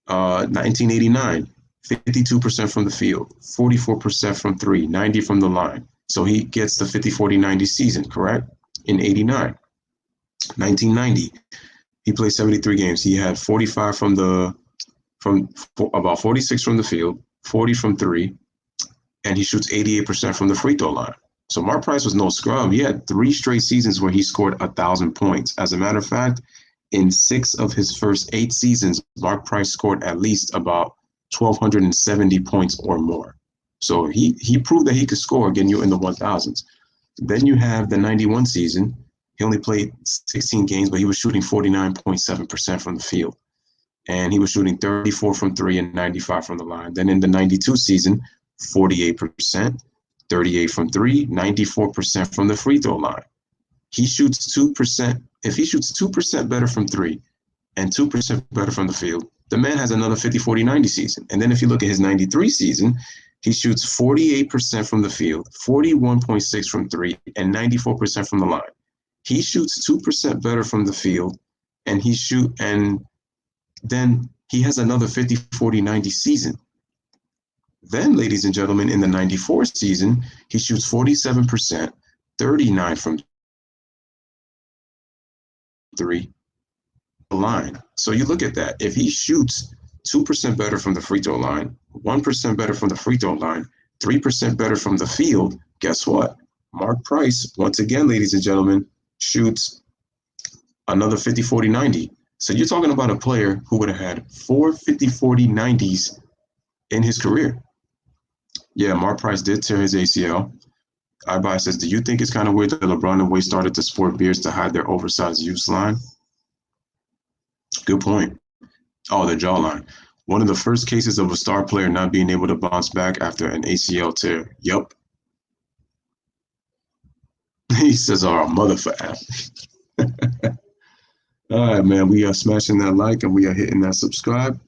Speaker 1: 1989, 52% from the field, 44% from three, 90 from the line. So he gets the 50-40-90 season, correct? In 89. 1990, he played 73 games. He had 45 about 46 from the field, 40 from three, and he shoots 88% from the free throw line. So Mark Price was no scrub. He had 3 straight seasons where he scored 1,000 points. As a matter of fact, in 6 of his first 8 seasons, Mark Price scored at least about 1,270 points or more. So he proved that he could score, getting you in the 1,000s. Then you have the 91 season. He only played 16 games, but he was shooting 49.7% from the field. And he was shooting 34 from three and 95 from the line. Then in the 92 season, 48%, 38 from three, 94% from the free throw line. He shoots 2%. If he shoots 2% better from three and 2% better from the field, the man has another 50-40-90 season. And then if you look at his 93 season, he shoots 48% from the field, 41.6 from three, and 94% from the line. He shoots 2% better from the field, and then he has another 50-40-90 season. Then, ladies and gentlemen, in the 94 season, he shoots 47%, 39 from 3 line. So you look at that. If he shoots 2% better from the free throw line, 1% better from the free throw line, 3% better from the field, guess what? Mark Price, once again, ladies and gentlemen, shoots another 50, 40, 90. So you're talking about a player who would have had 4 50, 40, 90s in his career. Yeah, Mark Price did tear his ACL. iBuy says, do you think it's kind of weird that LeBron and Wade started to sport beards to hide their oversized use line? Good point. Oh, the jawline. One of the first cases of a star player not being able to bounce back after an ACL tear. Yup. He says, oh, mother for F. All right, man. We are smashing that like and we are hitting that subscribe.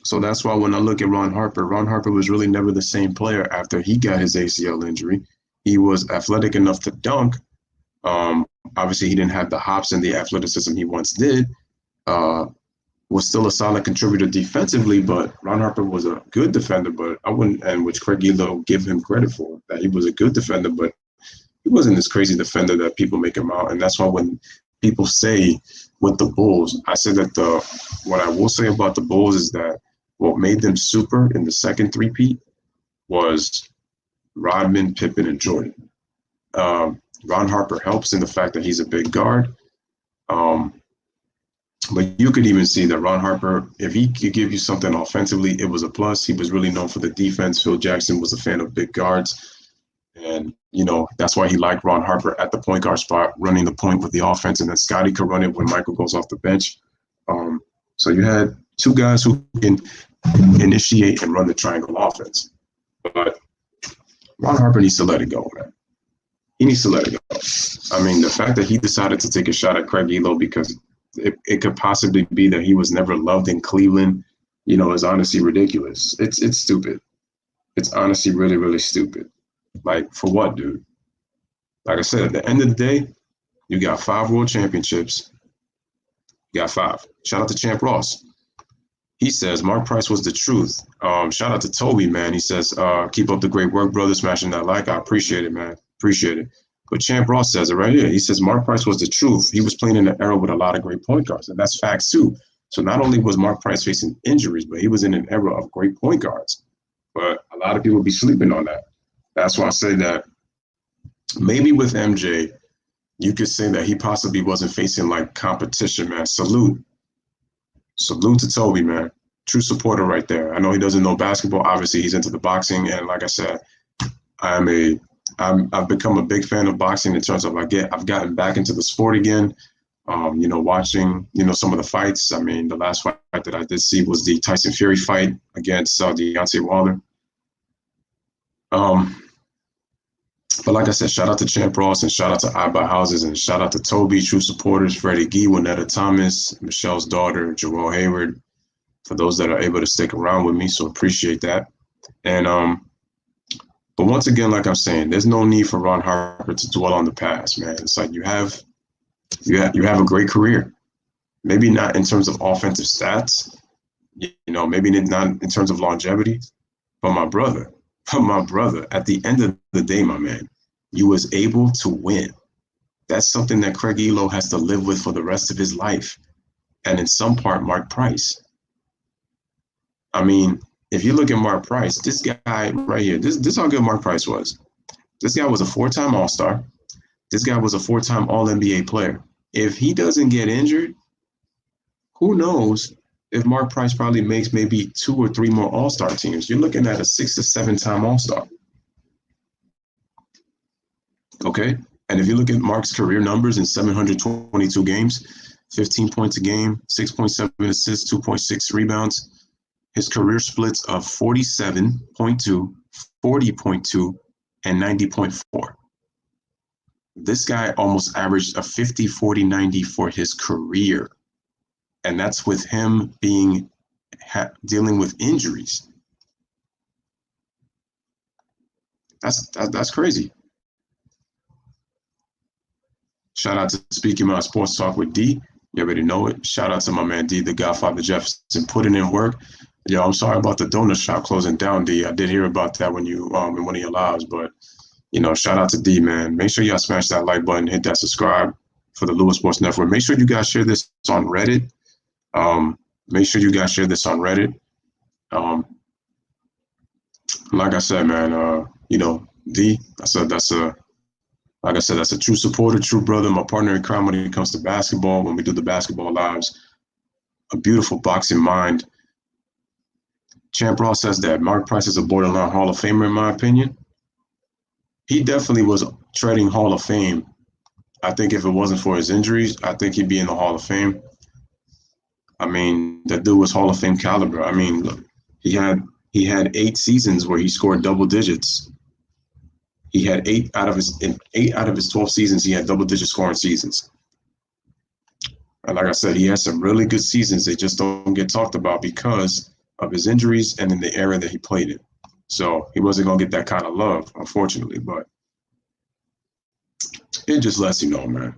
Speaker 1: So that's why when I look at Ron Harper was really never the same player after he got his ACL injury. He was athletic enough to dunk. Obviously, he didn't have the hops and the athleticism he once did. Was still a solid contributor defensively, but Ron Harper was a good defender, but I wouldn't, and which Craig Ehlo give him credit for, that he was a good defender, but he wasn't this crazy defender that people make him out. And that's why when people say with the Bulls, I said that what I will say about the Bulls is that what made them super in the second three-peat was Rodman, Pippen, and Jordan. Ron Harper helps in the fact that he's a big guard. But you could even see that Ron Harper, if he could give you something offensively, it was a plus. He was really known for the defense. Phil Jackson was a fan of big guards. And, that's why he liked Ron Harper at the point guard spot, running the point with the offense. And then Scotty could run it when Michael goes off the bench. So you had two guys who can initiate and run the triangle offense. But Ron Harper needs to let it go, man. He needs to let it go. I mean, the fact that he decided to take a shot at Craig Ehlo because it could possibly be that he was never loved in Cleveland, is honestly ridiculous. It's stupid. It's honestly really, really stupid. Like, for what, dude? Like I said, at the end of the day, you got 5 world championships. You got 5. Shout out to Champ Ross. He says, Mark Price was the truth. Shout out to Toby, man. He says, keep up the great work, brother. Smashing that like. I appreciate it, man. Appreciate it. But Champ Ross says it right here. He says, Mark Price was the truth. He was playing in an era with a lot of great point guards. And that's facts, too. So not only was Mark Price facing injuries, but he was in an era of great point guards. But a lot of people be sleeping on that. That's why I say that maybe with MJ, you could say that he possibly wasn't facing, like, competition, man. Salute to Toby, man. True supporter right there. I know he doesn't know basketball. Obviously, he's into the boxing. And like I said, I've become a big fan of boxing in terms of I've gotten back into the sport again. Watching, some of the fights. I mean, the last fight that I did see was the Tyson Fury fight against Deontay Wilder. But like I said, shout out to Champ Ross and shout out to I Buy Houses and shout out to Toby, true supporters, Freddie Gee, Winetta Thomas, Michelle's daughter, Joelle Hayward, for those that are able to stick around with me. So appreciate that. And but once again, like I'm saying, there's no need for Ron Harper to dwell on the past, man. It's like you have a great career. Maybe not in terms of offensive stats, maybe not in terms of longevity, but my brother, at the end of the day, my man, you was able to win. That's something that Craig Ehlo has to live with for the rest of his life. And in some part, Mark Price. I mean, if you look at Mark Price, this guy right here, this is how good Mark Price was. This guy was a 4-time All-Star. This guy was a 4-time All-NBA player. If he doesn't get injured, who knows if Mark Price probably makes maybe 2 or 3 more All-Star teams. You're looking at a 6 to 7-time All-Star. Okay? And if you look at Mark's career numbers in 722 games, 15 points a game, 6.7 assists, 2.6 rebounds, his career splits of 47.2, 40.2, and 90.4. This guy almost averaged a 50, 40, 90 for his career. And that's with him dealing with injuries. That's crazy. Shout out to Speaking My Sports Talk with D. You already know it. Shout out to my man D, the Godfather Jefferson, putting in work. Yo, I'm sorry about the donut shop closing down, D. I did hear about that when you in one of your lives, but shout out to D, man. Make sure y'all smash that like button, hit that subscribe. for the Lewis Sports Network. Make sure you guys share this on Reddit. Make sure you guys share this on Reddit. Like I said, man, D, like I said, that's a true supporter, true brother, my partner in crime when it comes to basketball, when we do the basketball lives. A beautiful boxing mind. Champ Ross says that Mark Price is a borderline Hall of Famer, in my opinion. He definitely was treading Hall of Fame. I think if it wasn't for his injuries, I think he'd be in the Hall of Fame. I mean, that dude was Hall of Fame caliber. I mean, look, he had 8 seasons where he scored double digits. He had 8 out of his 12 seasons, he had double-digit scoring seasons. And like I said, he had some really good seasons. They just don't get talked about because of his injuries and in the era that he played in. So he wasn't going to get that kind of love, unfortunately. But it just lets you know, man.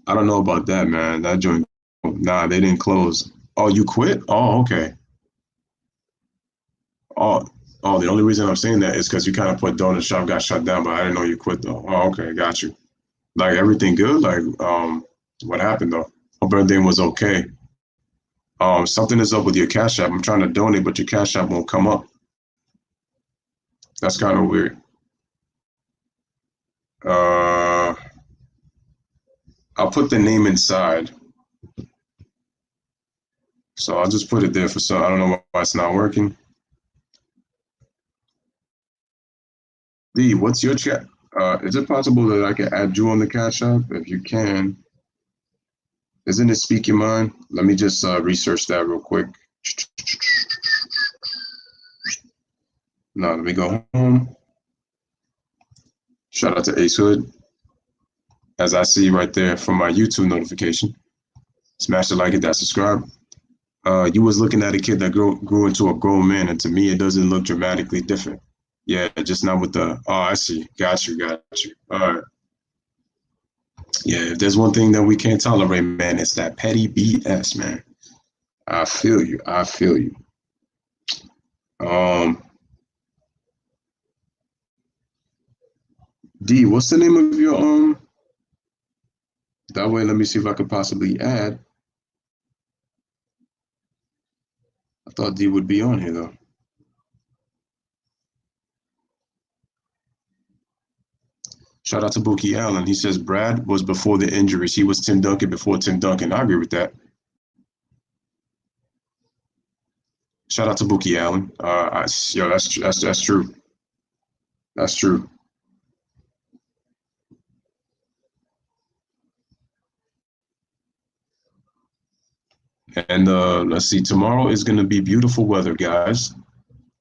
Speaker 1: I don't know about that, man. That joint, nah, they didn't close. Oh, you quit? Oh, okay. Oh, the only reason I'm saying that is because you kind of put Donut Shop got shut down, but I didn't know you quit though. Oh, okay, got you. Like everything good? Like, what happened though? Hope everything was okay. Something is up with your Cash App. I'm trying to donate, but your Cash App won't come up. That's kind of weird. I'll put the name inside. So I'll just put it there for some. I don't know why it's not working. D, what's your chat? Is it possible that I can add you on the Cash App? If you can, isn't it Speak Your Mind? Let me just research that real quick. Now let me go home. Shout out to Ace Hood. As I see right there from my YouTube notification. Smash the like, hit that subscribe. You was looking at a kid that grew into a grown man, and to me, it doesn't look dramatically different. Yeah, just not with the. Oh, I see. Got you. All right. Yeah, if there's one thing that we can't tolerate, man, it's that petty BS, man. I feel you. D, what's the name of your That way, let me see if I could possibly add. I thought D would be on here though. Shout out to Bookie Allen. He says Brad was before the injuries. He was Tim Duncan before Tim Duncan. I agree with that. Shout out to Bookie Allen. That's true. That's true. And let's see, tomorrow is going to be beautiful weather, guys.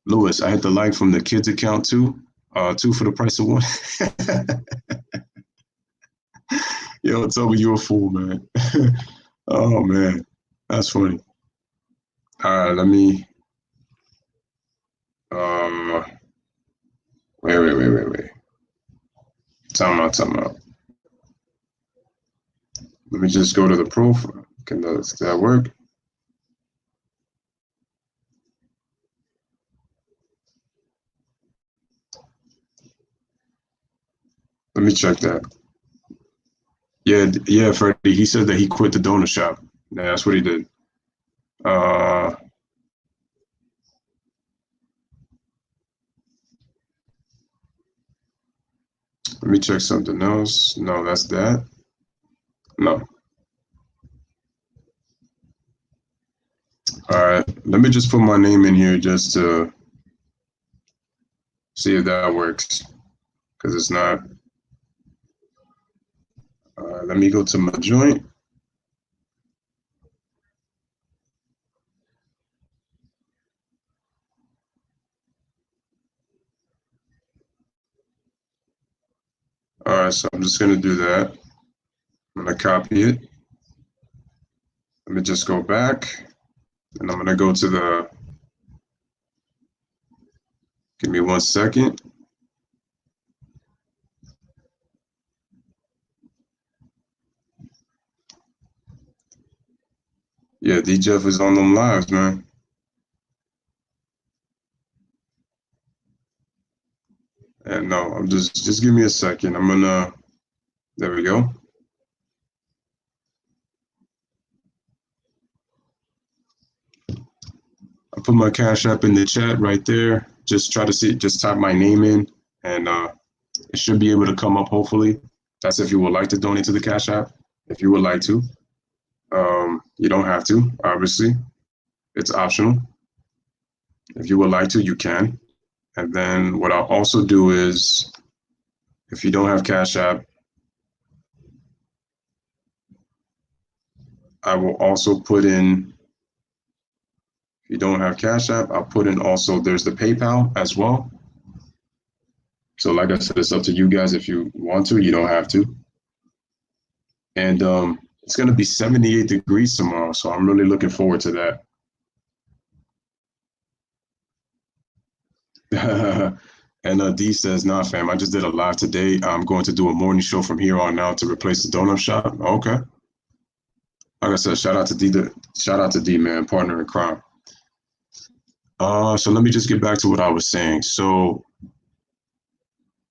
Speaker 1: Lewis, I hit the like from the kids account too. 2 for the price of 1. Yo, tell me you a fool, man. Oh man, that's funny. All right, let me. Wait. Time out. Let me just go to the profile. Does that work? Let me check that. Yeah, Freddie. He said that he quit the donut shop. Yeah, that's what he did. Let me check something else. No, that's that. No. All right. Let me just put my name in here just to see if that works. Because it's not. Let me go to my joint. All right, so I'm just going to do that. I'm going to copy it. Let me just go back. And I'm going to go to the. Give me 1 second. Yeah, D Jeff is on them lives, man. And no, I'm just give me a second. I'm gonna. There we go. put my Cash App in the chat right there. Just try to see, just type my name in, and it should be able to come up, hopefully. That's if you would like to donate to the Cash App. If you would like to. You don't have to, obviously. It's optional. If you would like to, you can. And then what I'll also do is, if you don't have Cash App, I will also put in, if you don't have Cash App, I'll put in also, there's the PayPal as well. So like I said, it's up to you guys. If you want to, you don't have to. And it's going to be 78 degrees tomorrow, so I'm really looking forward to that. And D says, nah, fam, I just did a live today. I'm going to do a morning show from here on out to replace the donut shop. Okay. Like I said, shout out to D, man, partner in crime. So let me just get back to what I was saying. So,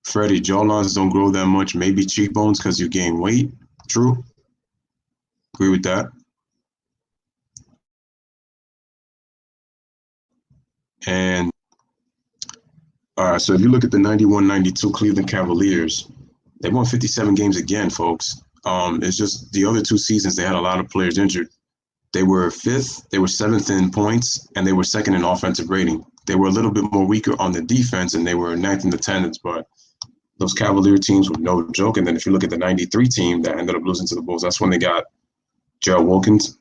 Speaker 1: Freddie, jawlines don't grow that much. Maybe cheekbones because you gain weight. True. Agree with that. And all right, so if you look at the 91-92 Cleveland Cavaliers, they won 57 games again, folks. It's just the other two seasons they had a lot of players injured. They were fifth, they were seventh in points, and they were second in offensive rating. They were a little bit more weaker on the defense, and they were ninth in attendance, but those Cavalier teams were no joke. And then if you look at the 93 team that ended up losing to the Bulls, that's when they got Gerald Wilkins.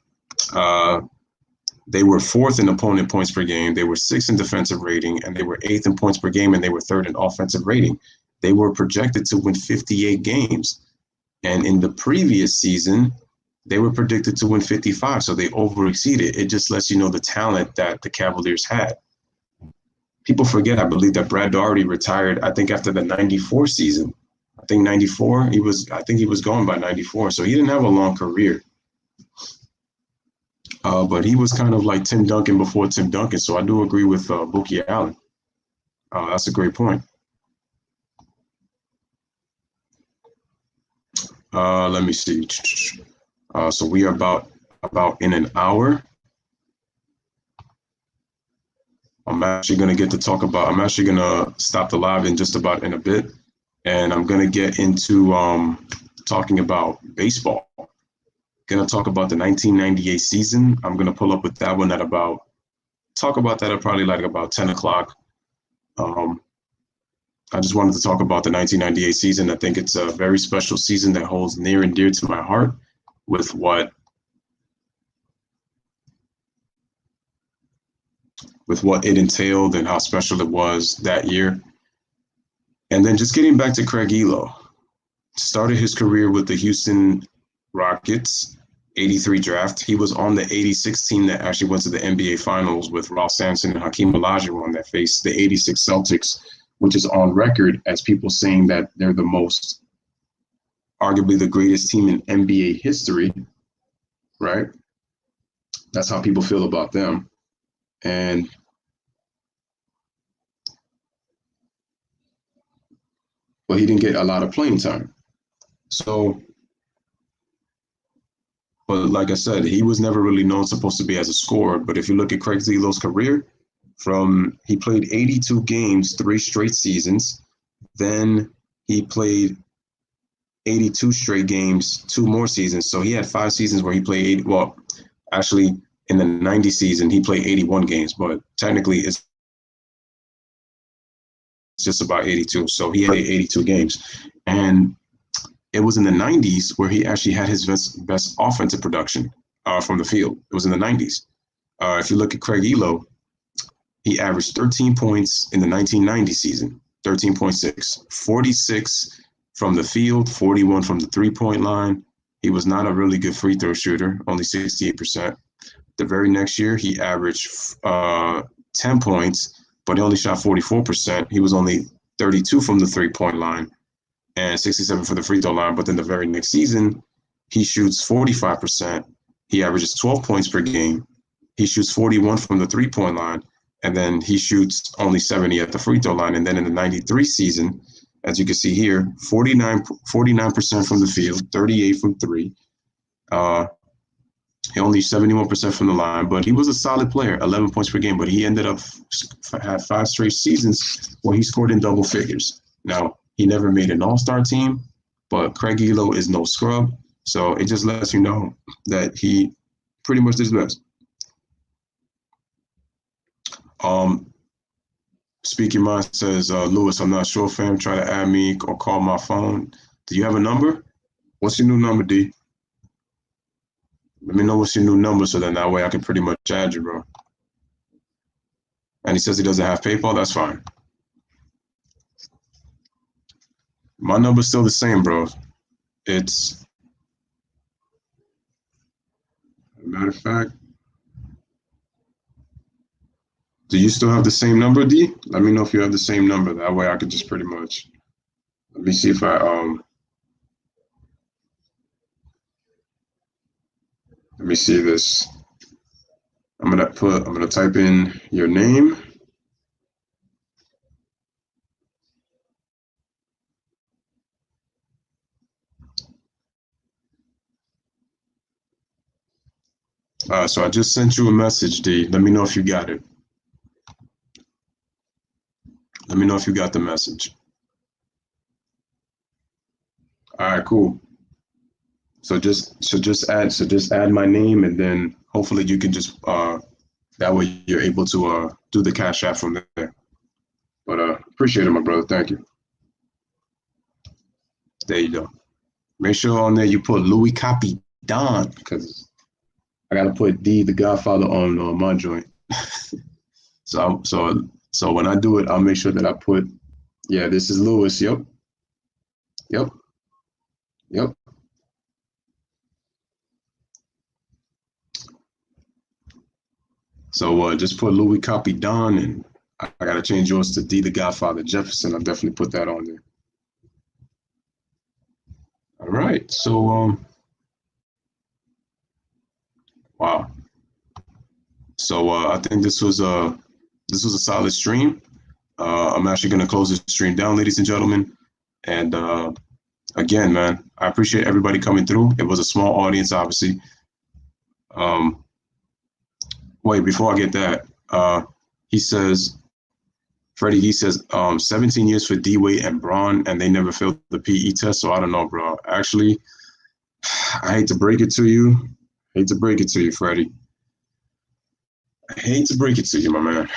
Speaker 1: They were fourth in opponent points per game. They were sixth in defensive rating, and they were eighth in points per game, and they were third in offensive rating. They were projected to win 58 games. And in the previous season, they were predicted to win 55, so they overexceeded. It just lets you know the talent that the Cavaliers had. People forget, I believe, that Brad Daugherty retired, I think, after the 94 season. I think 94, he was gone by 94, so he didn't have a long career. But he was kind of like Tim Duncan before Tim Duncan, so I do agree with Bookie Allen. That's a great point. Let me see. So we are about in an hour. I'm actually going to stop the live in just about in a bit, and I'm going to get into talking about baseball. Going to talk about the 1998 season. I'm going to pull up with that one at probably like about 10 o'clock. I just wanted to talk about the 1998 season. I think it's a very special season that holds near and dear to my heart with what it entailed and how special it was that year. And then just getting back to Craig Ehlo, started his career with the Houston Rockets, 83 draft. He was on the 86 team that actually went to the NBA Finals with Ross Sampson and Hakeem Olajuwon that faced the 86 Celtics, which is on record as people saying that they're the most, arguably the greatest team in NBA history, right? That's how people feel about them. But he didn't get a lot of playing time. So, but like I said, he was never really known supposed to be as a scorer. But if you look at Craig Ehlo's career, he played 82 games, 3 straight seasons. Then he played 82 straight games, 2 more seasons. So he had 5 seasons where he played actually in the 90 season, he played 81 games, but technically it's just about 82. So he had 82 games. And it was in the 90s where he actually had his best offensive production from the field. It was in the 90s. If you look at Craig Ehlo, he averaged 13 points in the 1990 season, 13.6, 46 from the field, 41 from the three-point line. He was not a really good free throw shooter, only 68%. The very next year, he averaged 10 points, but he only shot 44%. He was only 32 from the three-point line and 67 for the free throw line. But then the very next season, he shoots 45%. He averages 12 points per game. He shoots 41 from the three-point line, and then he shoots only 70 at the free throw line. And then in the 93 season, as you can see here, 49% from the field, 38 from three. He only 71% from the line, but he was a solid player, 11 points per game. But he ended up had 5 straight seasons where he scored in double figures. Now he never made an All-Star team, but Craig Ehlo is no scrub, so it just lets you know that he pretty much did his best. Um, Speaking Mind says, Lewis, I'm not sure, fam. Try to add me or call my phone. Do you have a number? What's your new number, D? Let me know what's your new number so then that way I can pretty much add you, bro. And he says he doesn't have PayPal. That's fine. My number's still the same, bro. It's, matter of fact, do you still have the same number, D? Let me know if you have the same number. That way I could just pretty much, let me see if let me see this. I'm gonna type in your name. So I just sent you a message, D. Let me know if you got it. Let me know if you got the message. All right, cool. So just add my name, and then hopefully you can just that way you're able to do the cash app from there. But appreciate it, my brother. Thank you. There you go. Make sure on there you put Louis Copy Don because I gotta put D the Godfather on my joint. So when I do it, I'll make sure that I put yeah, this is Lewis. Yep, yep, yep. So just put Louis Copy Don, and I gotta change yours to D the Godfather Jefferson. I'll definitely put that on there. All right. So wow. So I think this was a solid stream. I'm actually gonna close this stream down, ladies and gentlemen. And again, man, I appreciate everybody coming through. It was a small audience, obviously. Um, Wait, before I get that, he says, Freddie, he says, 17 years for D Wade and Braun, and they never failed the PE test. So I don't know, bro. Actually, I hate to break it to you. I hate to break it to you, Freddie. I hate to break it to you, my man.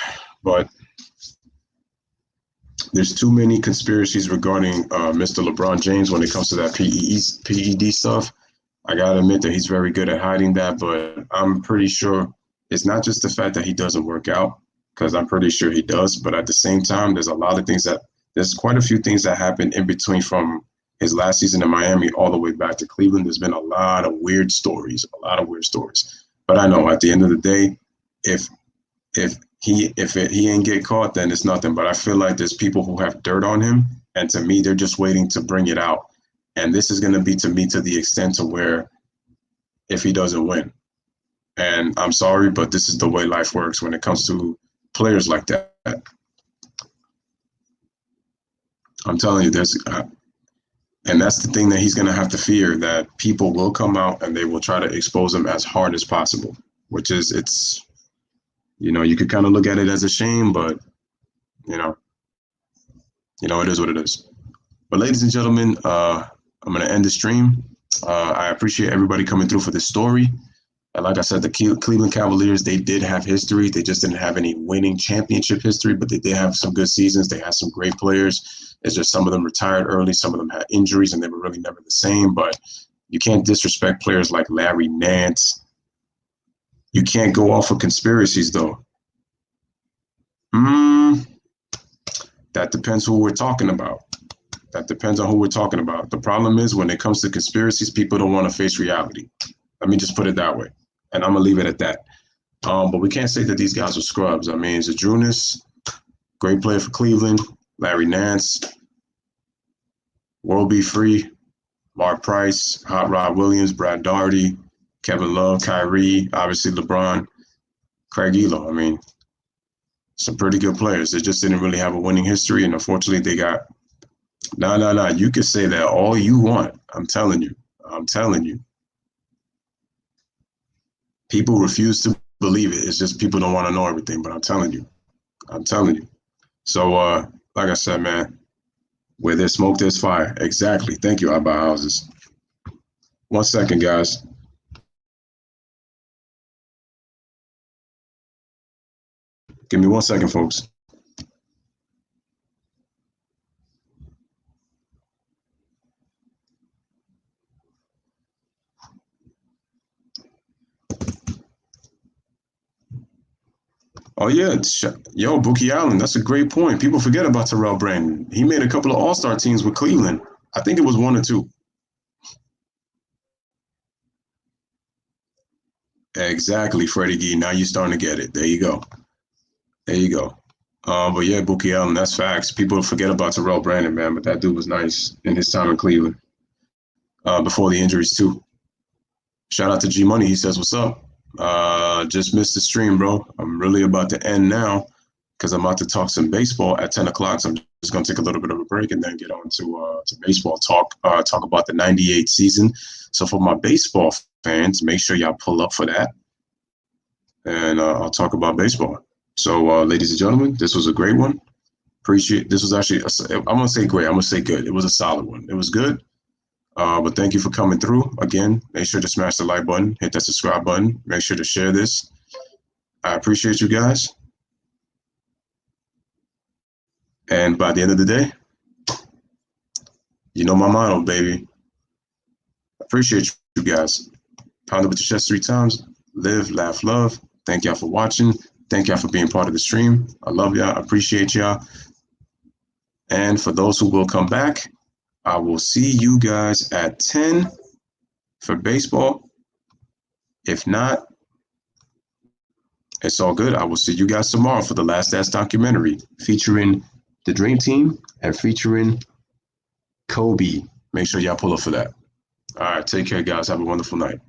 Speaker 1: But there's too many conspiracies regarding Mr. LeBron James when it comes to that PED stuff. I gotta admit that he's very good at hiding that, but I'm pretty sure it's not just the fact that he doesn't work out, because I'm pretty sure he does. But at the same time, there's quite a few things that happened in between from his last season in Miami all the way back to Cleveland. There's been a lot of weird stories, a lot of weird stories. But I know at the end of the day, if he ain't get caught, then it's nothing. But I feel like there's people who have dirt on him, and to me, they're just waiting to bring it out. And this is going to be to me to the extent to where if he doesn't win, and I'm sorry, but this is the way life works when it comes to players like that. I'm telling you, and that's the thing that he's going to have to fear, that people will come out and they will try to expose him as hard as possible, which is, you could kind of look at it as a shame, but you know, it is what it is. But ladies and gentlemen, I'm going to end the stream. I appreciate everybody coming through for this story. And like I said, the Cleveland Cavaliers, they did have history. They just didn't have any winning championship history, but they did have some good seasons. They had some great players. It's just some of them retired early. Some of them had injuries, and they were really never the same. But you can't disrespect players like Larry Nance. You can't go off of conspiracies, though. That depends who we're talking about. That depends on who we're talking about. The problem is when it comes to conspiracies, people don't want to face reality. Let me just put it that way. And I'm going to leave it at that. But we can't say that these guys are scrubs. I mean, Zadrunas, great player for Cleveland. Larry Nance, World Be Free, Mark Price, Hot Rod Williams, Brad Daugherty, Kevin Love, Kyrie, obviously LeBron, Craig Ehlo. I mean, some pretty good players. They just didn't really have a winning history, and unfortunately, they got. No. You can say that all you want. I'm telling you. People refuse to believe it. It's just people don't want to know everything. But I'm telling you. So, like I said, man, where there's smoke, there's fire. Exactly. Thank you, I buy houses. 1 second, guys. Give me 1 second, folks. Oh yeah, yo, Bookie Allen. That's a great point. People forget about Terrell Brandon. He made a couple of All-Star teams with Cleveland. I think it was 1 or 2. Exactly, Freddie Gee. Now you're starting to get it. There you go. There you go. But yeah, Bookie Allen. That's facts. People forget about Terrell Brandon, man. But that dude was nice in his time in Cleveland. Before the injuries too. Shout out to G Money. He says, "What's up? Just missed the stream, bro. I'm really about to end now because I'm about to talk some baseball at 10 o'clock. So I'm just going to take a little bit of a break and then get on to baseball talk. Talk about the '98 season. So for my baseball fans, make sure y'all pull up for that, and I'll talk about baseball. So, ladies and gentlemen, this was a great one. Appreciate. This was actually I'm gonna say great. I'm gonna say good. It was a solid one. It was good. But thank you for coming through. Again, make sure to smash the like button, hit that subscribe button. Make sure to share this. I appreciate you guys. And by the end of the day, you know my motto, baby. Appreciate you guys. Pound it with your chest 3 times. Live, laugh, love. Thank y'all for watching. Thank y'all for being part of the stream. I love y'all. I appreciate y'all. And for those who will come back, I will see you guys at 10 for baseball. If not, it's all good. I will see you guys tomorrow for the Last Dance documentary featuring the Dream Team and featuring Kobe. Make sure y'all pull up for that. All right, take care, guys. Have a wonderful night.